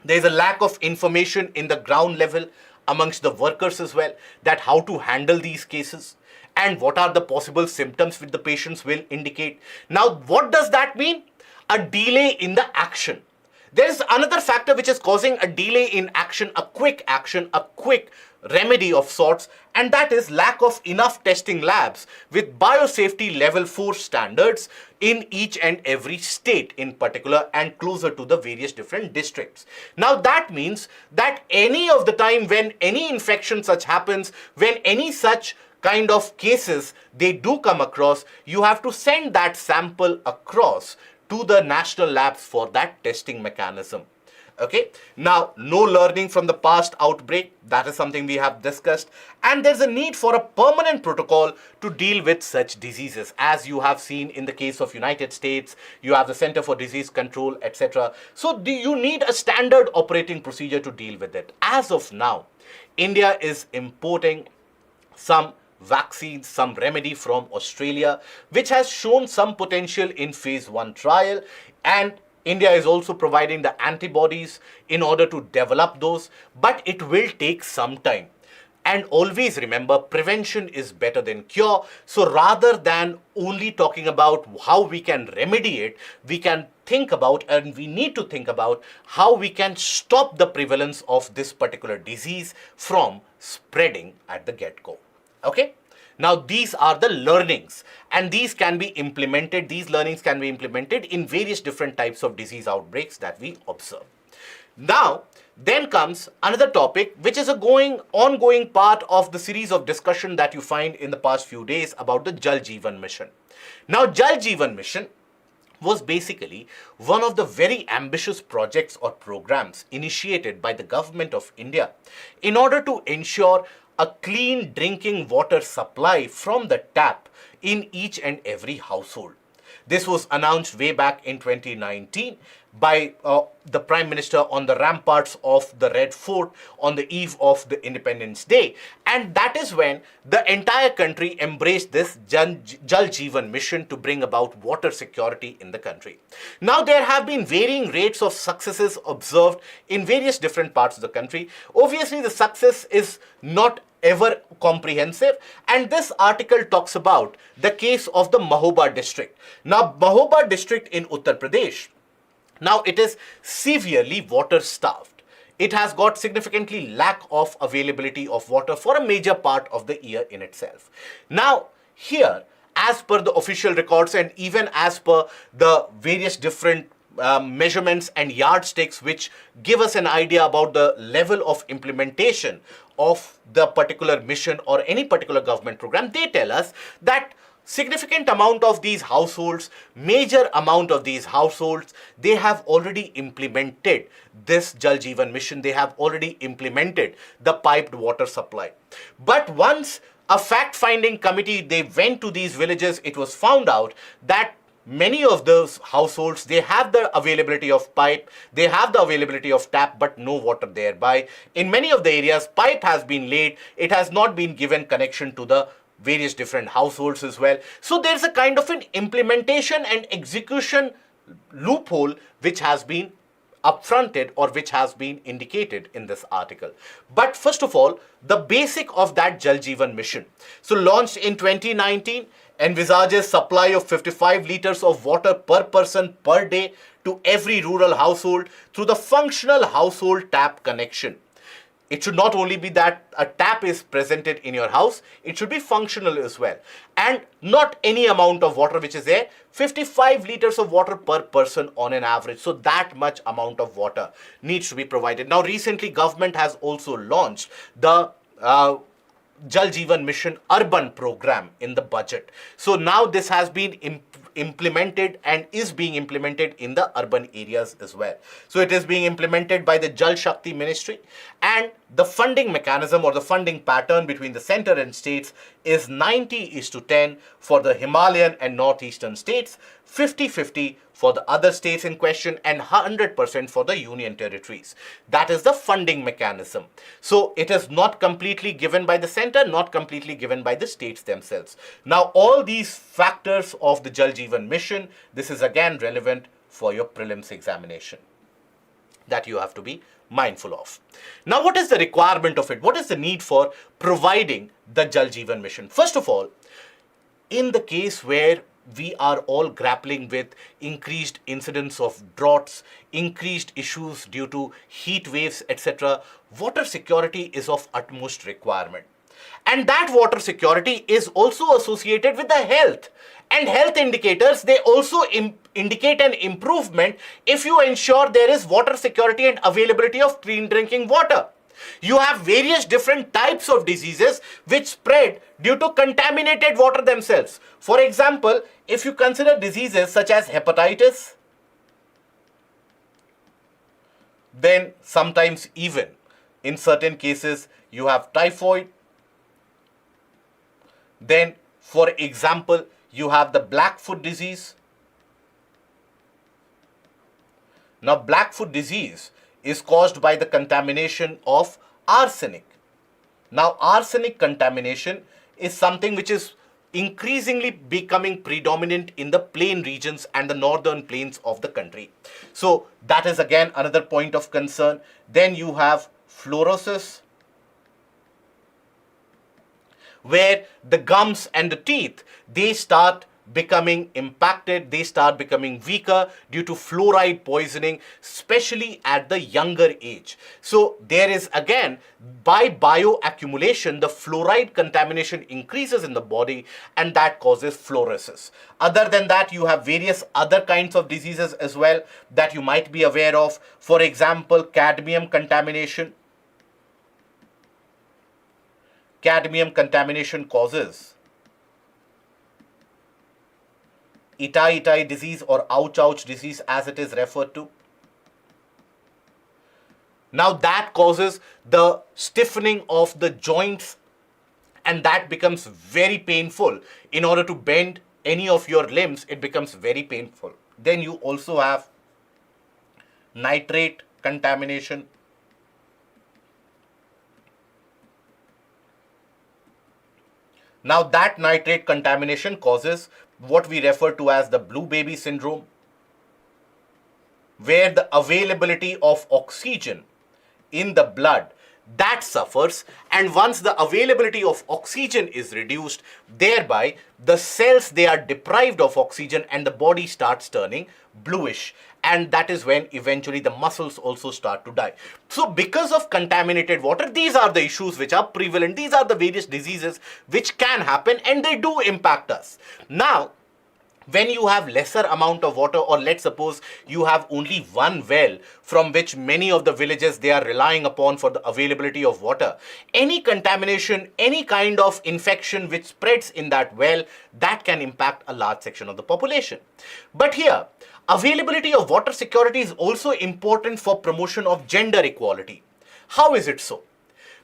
there is a lack of information in the ground level amongst the workers as well, that how to handle these cases and what are the possible symptoms which the patients will indicate. Now, what does that mean? A delay in the action. There is another factor which is causing a delay in action, a quick remedy of sorts, and that is lack of enough testing labs with biosafety level 4 standards in each and every state in particular and closer to the various different districts. Now that means that any of the time when any infection such happens, when any such kind of cases they do come across, you have to send that sample across to the national labs for that testing mechanism. Okay, now no learning from the past outbreak, that is something we have discussed, and there's a need for a permanent protocol to deal with such diseases. As you have seen in the case of United States, you have the Center for Disease Control, etc. So you need a standard operating procedure to deal with it. As of now, India is importing some vaccines, some remedy from Australia, which has shown some potential in phase 1 trial, and India is also providing the antibodies in order to develop those, but it will take some time. And always remember, prevention is better than cure. So rather than only talking about how we can remedy it, we can think about, and we need to think about, how we can stop the prevalence of this particular disease from spreading at the get-go. Okay, now these are the learnings, and these can be implemented, these learnings can be implemented in various different types of disease outbreaks that we observe. Now, Then comes another topic, which is a ongoing part of the series of discussion that you find in the past few days about the Jal Jeevan Mission. Now, Jal Jeevan Mission was basically one of the very ambitious projects or programs initiated by the government of India in order to ensure a clean drinking water supply from the tap in each and every household. This was announced way back in 2019 by the Prime Minister on the ramparts of the Red Fort on the eve of the Independence Day. And that is when the entire country embraced this Jal Jeevan Mission to bring about water security in the country. Now, there have been varying rates of successes observed in various different parts of the country. Obviously, the success is not ever comprehensive, and this article talks about the case of the Mahoba district. Now, Mahoba district in Uttar Pradesh, now it is severely water starved. It has got significantly lack of availability of water for a major part of the year in itself. Now, here, as per the official records and even as per the various different measurements and yardsticks which give us an idea about the level of implementation of the particular mission or any particular government program, they tell us that significant amount of these households, major amount of these households, they have already implemented this Jal Jeevan Mission. They have already implemented the piped water supply. But once a fact-finding committee, they went to these villages, it was found out that many of those households, they have the availability of pipe, they have the availability of tap, but no water thereby. In many of the areas, pipe has been laid, it has not been given connection to the various different households as well. So there's a kind of an implementation and execution loophole which has been upfronted or which has been indicated in this article. But first of all, the basic of that Jal Jeevan Mission. So launched in 2019, envisages supply of 55 liters of water per person per day to every rural household through the functional household tap connection. It should not only be that a tap is presented in your house, it should be functional as well. And not any amount of water which is there, 55 liters of water per person on an average. So that much amount of water needs to be provided. Now, recently government has also launched the Jal Jeevan Mission urban program in the budget. So now this has been implemented and is being implemented in the urban areas as well. So it is being implemented by the Jal Shakti Ministry, and the funding mechanism or the funding pattern between the center and states is 90:10 for the Himalayan and northeastern states, 50-50 for the other states in question, and 100% for the union territories. That is the funding mechanism. So it is not completely given by the center, not completely given by the states themselves. Now, all these factors of the Jal Jeevan Mission, this is again relevant for your prelims examination that you have to be mindful of. Now, what is the requirement of it? What is the need for providing the Jal Jeevan Mission? First of all, in the case where we are all grappling with increased incidence of droughts, increased issues due to heat waves, etc., water security is of utmost requirement. And that water security is also associated with the health. And health indicators, they also indicate an improvement if you ensure there is water security and availability of clean drinking water. You have various different types of diseases which spread due to contaminated water themselves. For example, if you consider diseases such as hepatitis, then sometimes even in certain cases you have typhoid. Then, for example, you have the Blackfoot disease. Now, Blackfoot disease is caused by the contamination of arsenic. Now, arsenic contamination is something which is increasingly becoming predominant in the plain regions and the northern plains of the country. So, that is again another point of concern. Then you have fluorosis, where the gums and the teeth, they start becoming impacted, they start becoming weaker due to fluoride poisoning, especially at the younger age. So there is again, by bioaccumulation, the fluoride contamination increases in the body, and that causes fluorosis. Other than that, you have various other kinds of diseases as well that you might be aware of. For example, cadmium contamination. Cadmium contamination causes itai disease, or ouch disease as it is referred to. Now that causes the stiffening of the joints, and that becomes very painful. In order to bend any of your limbs, it becomes very painful. Then you also have nitrate contamination. Now that nitrate contamination causes what we refer to as the blue baby syndrome, where the availability of oxygen in the blood, that suffers, and once the availability of oxygen is reduced, thereby the cells, they are deprived of oxygen and the body starts turning bluish, and that is when eventually the muscles also start to die. So because of contaminated water, these are the issues which are prevalent. These are the various diseases which can happen, and they do impact us. Now, when you have lesser amount of water, or let's suppose you have only one well from which many of the villages they are relying upon for the availability of water, any contamination, any kind of infection which spreads in that well, that can impact a large section of the population. But here, availability of water security is also important for promotion of gender equality. How is it so?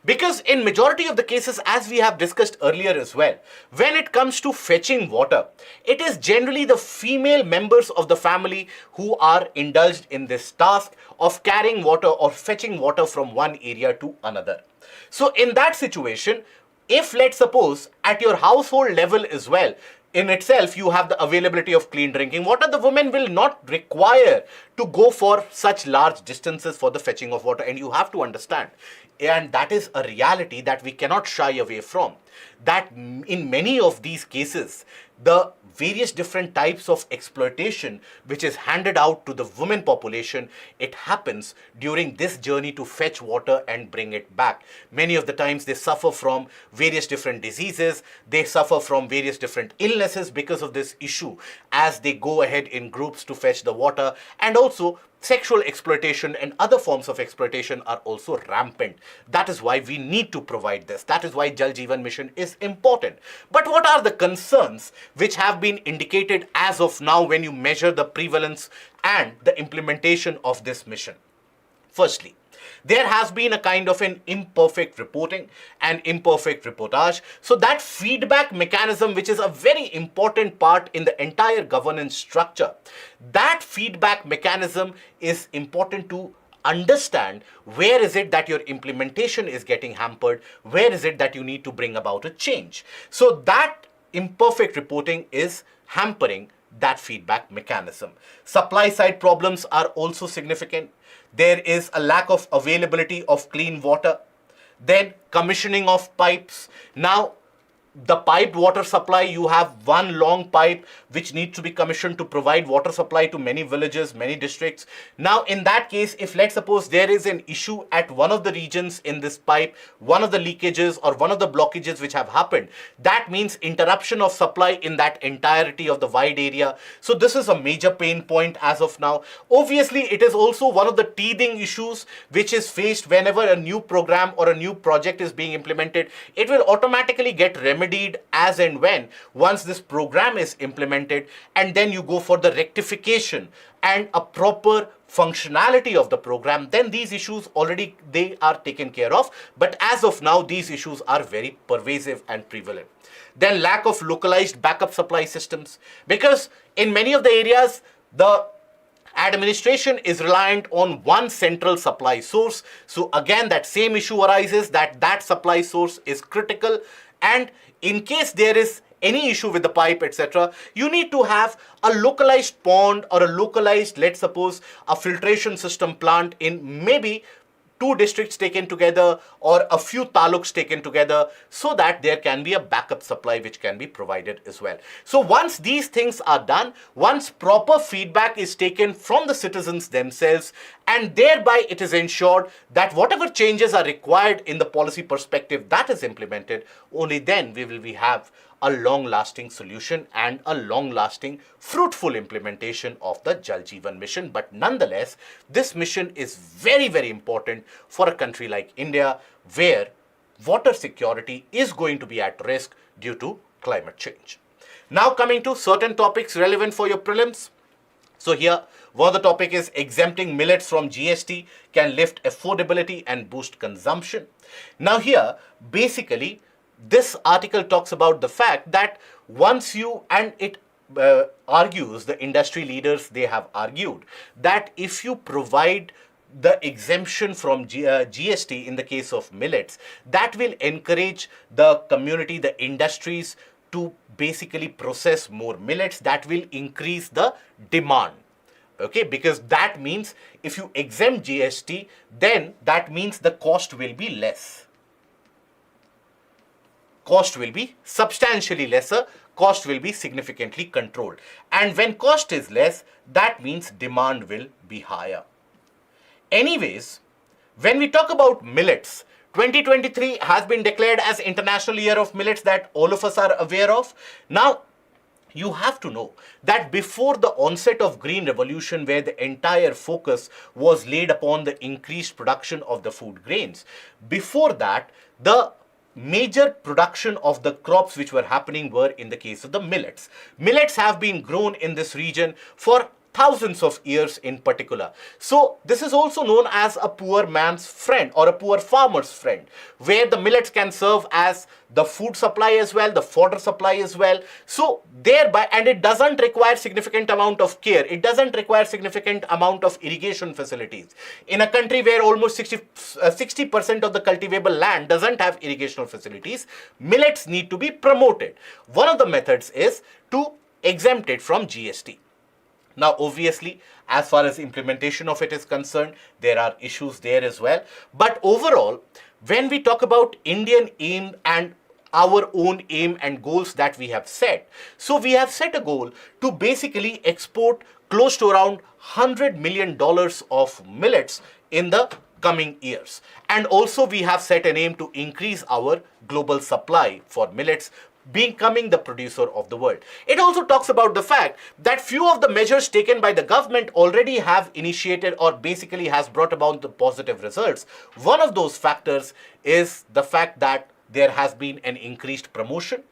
Because in majority of the cases, as we have discussed earlier as well, when it comes to fetching water, it is generally the female members of the family who are indulged in this task of carrying water or fetching water from one area to another. So in that situation, if let's suppose at your household level as well, in itself you have the availability of clean drinking water, the women will not require to go for such large distances for the fetching of water. And you have to understand, and that is a reality that we cannot shy away from, that in many of these cases, the various different types of exploitation which is handed out to the women population, it happens during this journey to fetch water and bring it back. Many of the times they suffer from various different diseases, they suffer from various different illnesses because of this issue as they go ahead in groups to fetch the water, and also sexual exploitation and other forms of exploitation are also rampant. That is why we need to provide this. That is why Jal Jeevan Mission is important. But what are the concerns which have been indicated as of now when you measure the prevalence and the implementation of this mission? Firstly, there has been a kind of an imperfect reporting and imperfect reportage. So that feedback mechanism, which is a very important part in the entire governance structure, that feedback mechanism is important to understand where is it that your implementation is getting hampered, where is it that you need to bring about a change. So that imperfect reporting is hampering that feedback mechanism. Supply side problems are also significant. There is a lack of availability of clean water. Then commissioning of pipes. Now, the piped water supply, you have one long pipe which needs to be commissioned to provide water supply to many villages, many districts. Now, in that case, if let's suppose there is an issue at one of the regions in this pipe, one of the leakages or one of the blockages which have happened, that means interruption of supply in that entirety of the wide area. So this is a major pain point as of now. Obviously, it is also one of the teething issues which is faced whenever a new program or a new project is being implemented. It will automatically get remedied as and when once this program is implemented, and then you go for the rectification and a proper functionality of the program, then these issues already they are taken care of. But as of now, these issues are very pervasive and prevalent. Then lack of localized backup supply systems, because in many of the areas the administration is reliant on one central supply source. So again, that same issue arises, that supply source is critical, and in case there is any issue with the pipe, etc., you need to have a localized pond or a localized, let's suppose, a filtration system plant in maybe 2 districts taken together or a few taluks taken together, so that there can be a backup supply which can be provided as well. So once these things are done, once proper feedback is taken from the citizens themselves, and thereby it is ensured that whatever changes are required in the policy perspective that is implemented, only then we will have a long-lasting solution and a long-lasting, fruitful implementation of the Jal Jeevan Mission. But nonetheless, this mission is very, very important for a country like India, where water security is going to be at risk due to climate change. Now coming to certain topics relevant for your prelims. So here, one of the topic is exempting millets from GST can lift affordability and boost consumption. Now here, basically, this article talks about the fact that once you, and it argues, the industry leaders, they have argued that if you provide the exemption from GST in the case of millets, that will encourage the community, the industries to basically process more millets. That will increase the demand. Okay, because that means if you exempt GST, then that means the cost will be less. Cost will be substantially lesser, cost will be significantly controlled. And when cost is less, that means demand will be higher. Anyways, when we talk about millets, 2023 has been declared as International Year of Millets, that all of us are aware of. Now, you have to know that before the onset of Green Revolution, where the entire focus was laid upon the increased production of the food grains, before that, the major production of the crops which were happening were in the case of the millets. Millets have been grown in this region for thousands of years in particular. So this is also known as a poor man's friend or a poor farmer's friend, where the millets can serve as the food supply as well, the fodder supply as well. So thereby, and it doesn't require significant amount of care. It doesn't require significant amount of irrigation facilities. In a country where almost 60% of the cultivable land doesn't have irrigational facilities, millets need to be promoted. One of the methods is to exempt it from GST. Now, obviously, as far as implementation of it is concerned, there are issues there as well. But overall, when we talk about Indian aim and our own aim and goals that we have set, so we have set a goal to basically export close to around $100 million of millets in the coming years. And also we have set an aim to increase our global supply for millets, becoming the producer of the world. It also talks about the fact that few of the measures taken by the government already have initiated or basically has brought about the positive results. One of those factors is the fact that there has been an increased promotion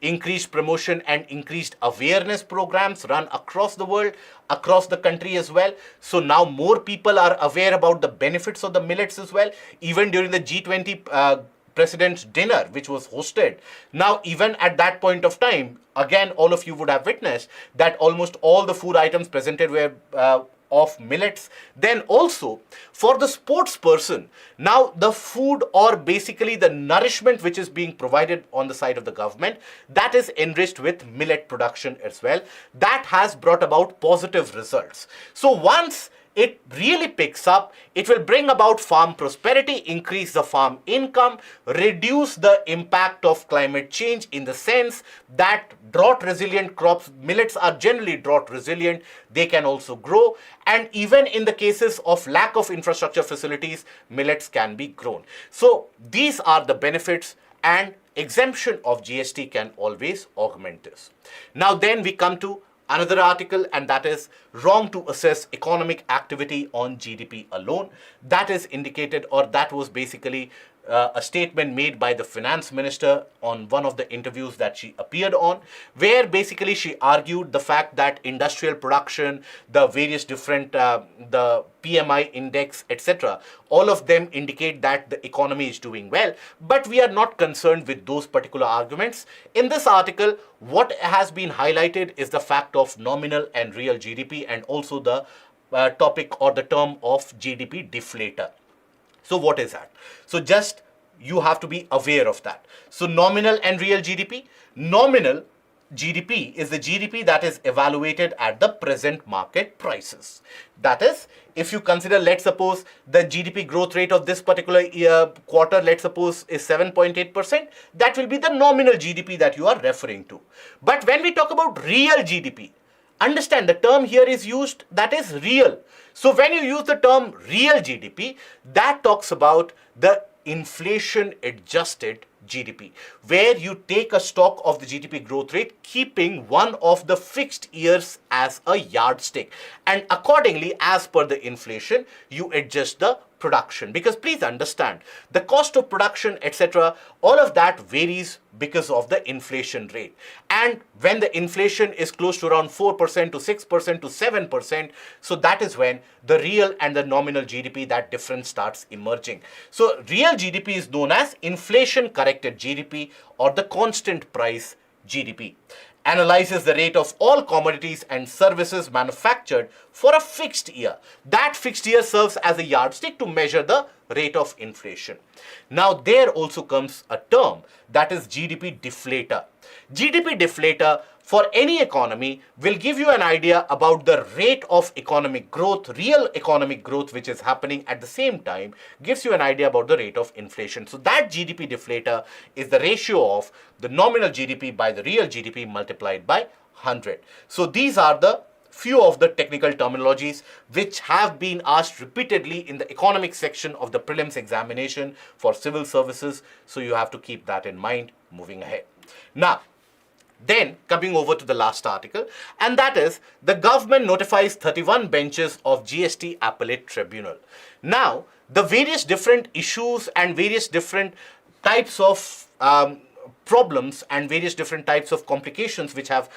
and increased awareness programs run across the world, across the country as well. So now more people are aware about the benefits of the millets as well. Even during the G20 President's dinner, which was hosted. Now, even at that point of time, again, all of you would have witnessed that almost all the food items presented were of millets. Then also, for the sports person, now the food or basically the nourishment which is being provided on the side of the government, that is enriched with millet production as well. That has brought about positive results. So once it really picks up, it will bring about farm prosperity, increase the farm income, reduce the impact of climate change in the sense that drought resilient crops, millets are generally drought resilient, they can also grow, and even in the cases of lack of infrastructure facilities, millets can be grown. So these are the benefits, and exemption of GST can always augment this. Now then we come to another article, and that is wrong to assess economic activity on GDP alone. That is indicated, or that was basically a statement made by the finance minister on one of the interviews that she appeared on, where basically she argued the fact that industrial production, the various different, the PMI index, etc., all of them indicate that the economy is doing well, but we are not concerned with those particular arguments. In this article, what has been highlighted is the fact of nominal and real GDP, and also the topic or the term of GDP deflator. So what is that? So just you have to be aware of that. So nominal and real GDP. Nominal GDP is the GDP that is evaluated at the present market prices. That is, if you consider, let's suppose the GDP growth rate of this particular quarter, let's suppose is 7.8%, that will be the nominal GDP that you are referring to. But when we talk about real GDP, understand the term here is used that is real. So when you use the term real GDP, that talks about the inflation adjusted GDP, where you take a stock of the GDP growth rate, keeping one of the fixed years as a yardstick. And accordingly, as per the inflation, you adjust the production. Because please understand, the cost of production, etc., all of that varies because of the inflation rate. And when the inflation is close to around 4% to 6% to 7%, so that is when the real and the nominal GDP, that difference starts emerging. So real GDP is known as inflation corrected GDP or the constant price GDP. Analyzes the rate of all commodities and services manufactured for a fixed year. That fixed year serves as a yardstick to measure the rate of inflation. Now, there also comes a term that is GDP deflator. GDP deflator for any economy will give you an idea about the rate of economic growth, real economic growth which is happening at the same time, gives you an idea about the rate of inflation. So that GDP deflator is the ratio of the nominal GDP by the real GDP multiplied by 100. So these are the few of the technical terminologies which have been asked repeatedly in the economics section of the prelims examination for civil services. So you have to keep that in mind moving ahead. Now, then coming over to the last article, and that is the government notifies 31 benches of GST appellate tribunal. Now, the various different issues and various different types of problems and various different types of complications which have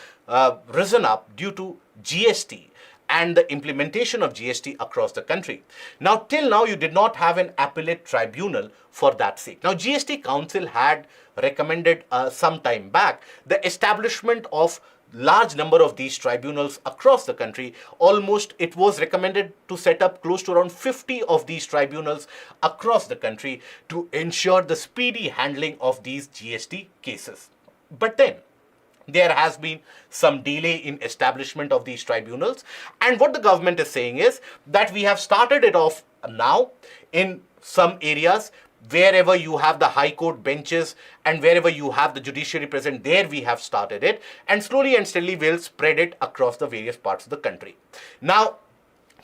risen up due to GST and the implementation of GST across the country. Now, till now, you did not have an appellate tribunal for that sake. Now, GST Council had recommended some time back the establishment of large number of these tribunals across the country. Almost it was recommended to set up close to around 50 of these tribunals across the country to ensure the speedy handling of these GST cases. But then there has been some delay in establishment of these tribunals, and what the government is saying is that we have started it off now in some areas. Wherever you have the high court benches and wherever you have the judiciary present, there we have started it, and slowly and steadily we'll spread it across the various parts of the country. Now,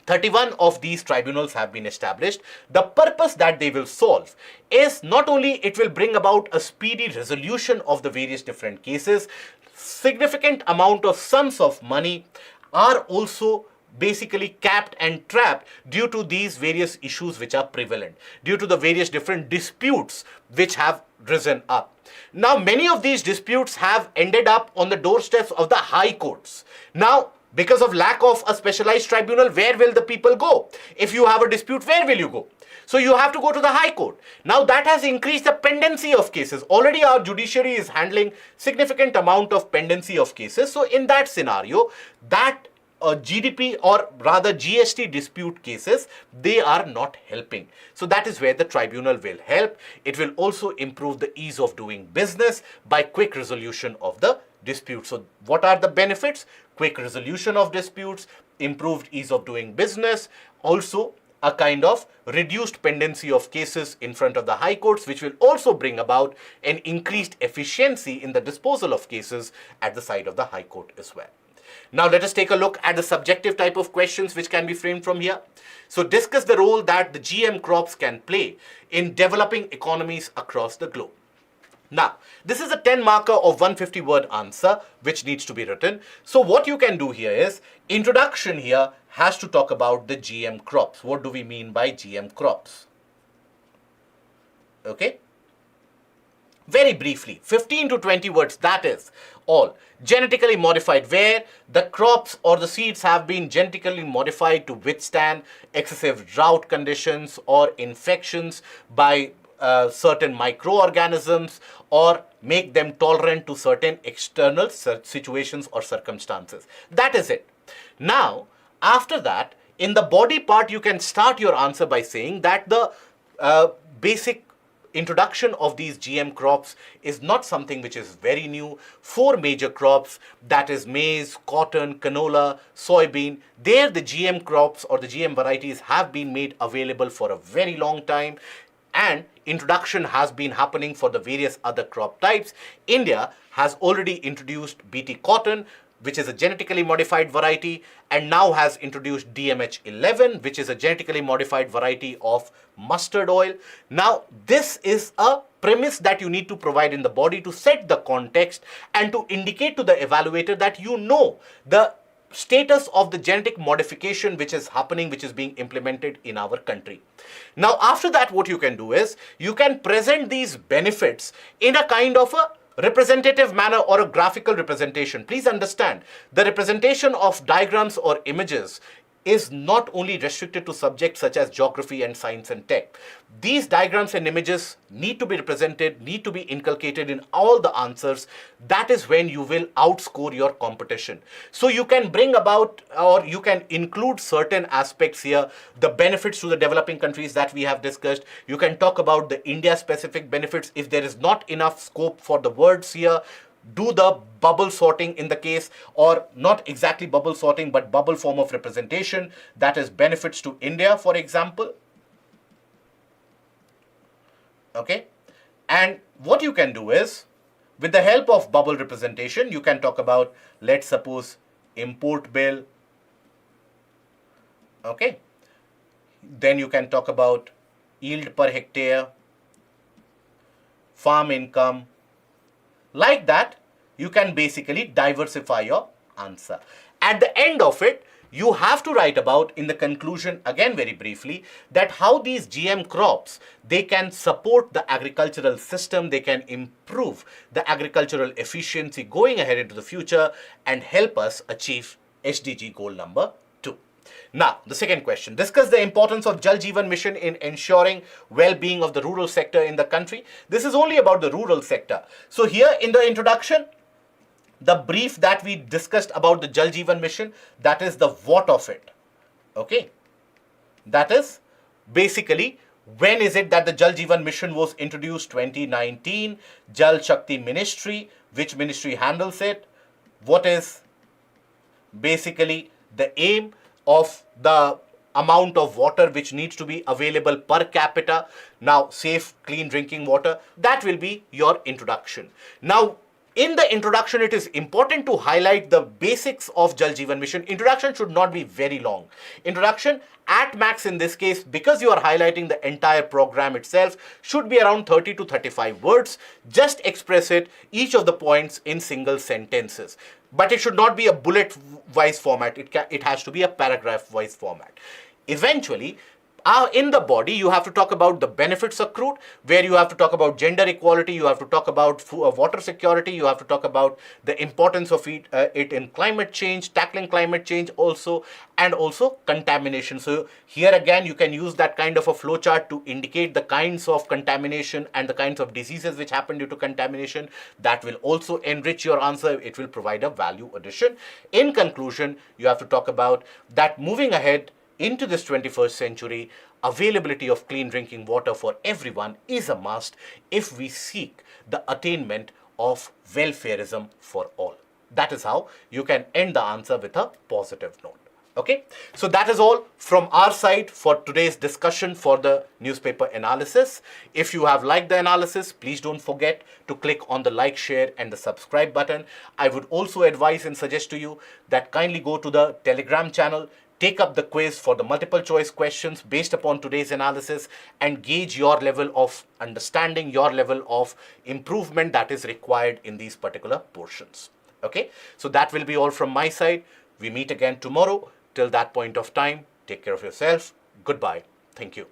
31 of these tribunals have been established. The purpose that they will solve is not only it will bring about a speedy resolution of the various different cases, significant amount of sums of money are also basically capped and trapped due to these various issues which are prevalent, due to the various different disputes which have risen up. Now, many of these disputes have ended up on the doorsteps of the high courts. Now, because of lack of a specialized tribunal, where will the people go? If you have a dispute, where will you go? So you have to go to the high court. Now that has increased the pendency of cases. Already our judiciary is handling significant amount of pendency of cases. So in that scenario, that GDP or rather GST dispute cases, they are not helping. So that is where the tribunal will help. It will also improve the ease of doing business by quick resolution of the dispute. So what are the benefits? Quick resolution of disputes, improved ease of doing business, also a kind of reduced pendency of cases in front of the high courts, which will also bring about an increased efficiency in the disposal of cases at the side of the high court as well. Now let us take a look at the subjective type of questions which can be framed from here. So discuss the role that the GM crops can play in developing economies across the globe. Now, this is a 10 marker of 150 word answer which needs to be written. So what you can do here is, introduction here has to talk about the GM crops. What do we mean by GM crops? Okay. Very briefly, 15 to 20 words, that is all. Genetically modified, where the crops or the seeds have been genetically modified to withstand excessive drought conditions or infections by certain microorganisms, or make them tolerant to certain external situations or circumstances. That is it. Now, after that, in the body part, you can start your answer by saying that the basic introduction of these GM crops is not something which is very new. 4 major crops, that is maize, cotton, canola, soybean, there the GM crops or the GM varieties have been made available for a very long time, and introduction has been happening for the various other crop types. India has already introduced BT cotton, which is a genetically modified variety, and now has introduced DMH11, which is a genetically modified variety of mustard oil. Now, this is a premise that you need to provide in the body to set the context and to indicate to the evaluator that you know the status of the genetic modification which is happening, which is being implemented in our country. Now, after that, what you can do is you can present these benefits in a kind of a representative manner or a graphical representation. Please understand, the representation of diagrams or images is not only restricted to subjects such as geography and science and tech. These diagrams and images need to be represented, need to be inculcated in all the answers. That is when you will outscore your competition. So you can bring about, or you can include certain aspects here, the benefits to the developing countries that we have discussed. You can talk about the India specific benefits. If there is not enough scope for the words here, do the bubble sorting in the case, or not exactly bubble sorting, but bubble form of representation, that is benefits to India, for example. Okay. And what you can do is, with the help of bubble representation, you can talk about, let's suppose, import bill. Okay. Then you can talk about yield per hectare, farm income. Like that, you can basically diversify your answer. At the end of it, you have to write about, in the conclusion, again very briefly, that how these GM crops, they can support the agricultural system, they can improve the agricultural efficiency going ahead into the future and help us achieve SDG goal number 2. Now, the second question, discuss the importance of Jal Jeevan Mission in ensuring well-being of the rural sector in the country. This is only about the rural sector. So here in the introduction, the brief that we discussed about the Jal Jeevan Mission, that is the what of it. Okay. That is basically, when is it that the Jal Jeevan Mission was introduced? 2019. Jal Shakti Ministry, which ministry handles it? What is basically the aim of the amount of water which needs to be available per capita? Now, safe, clean drinking water, that will be your introduction. Now, in the introduction, it is important to highlight the basics of Jal Jeevan Mission. Introduction should not be very long. Introduction, at max in this case, because you are highlighting the entire program itself, should be around 30 to 35 words. Just express it, each of the points, in single sentences. But it should not be a bullet-wise format. It has to be a paragraph-wise format. Eventually, in the body, you have to talk about the benefits accrued, where you have to talk about gender equality, you have to talk about water security, you have to talk about the importance of it in climate change, tackling climate change also, and also contamination. So here again, you can use that kind of a flow chart to indicate the kinds of contamination and the kinds of diseases which happen due to contamination. That will also enrich your answer. It will provide a value addition. In conclusion, you have to talk about that moving ahead into this 21st century, availability of clean drinking water for everyone is a must if we seek the attainment of welfareism for all. That is how you can end the answer with a positive note. Okay, so that is all from our side for today's discussion for the newspaper analysis. If you have liked the analysis, please don't forget to click on the like, share and the subscribe button. I would also advise and suggest to you that kindly go to the Telegram channel, take up the quiz for the multiple choice questions based upon today's analysis and gauge your level of understanding, your level of improvement that is required in these particular portions. Okay, so that will be all from my side. We meet again tomorrow. Till that point of time, take care of yourself. Goodbye. Thank you.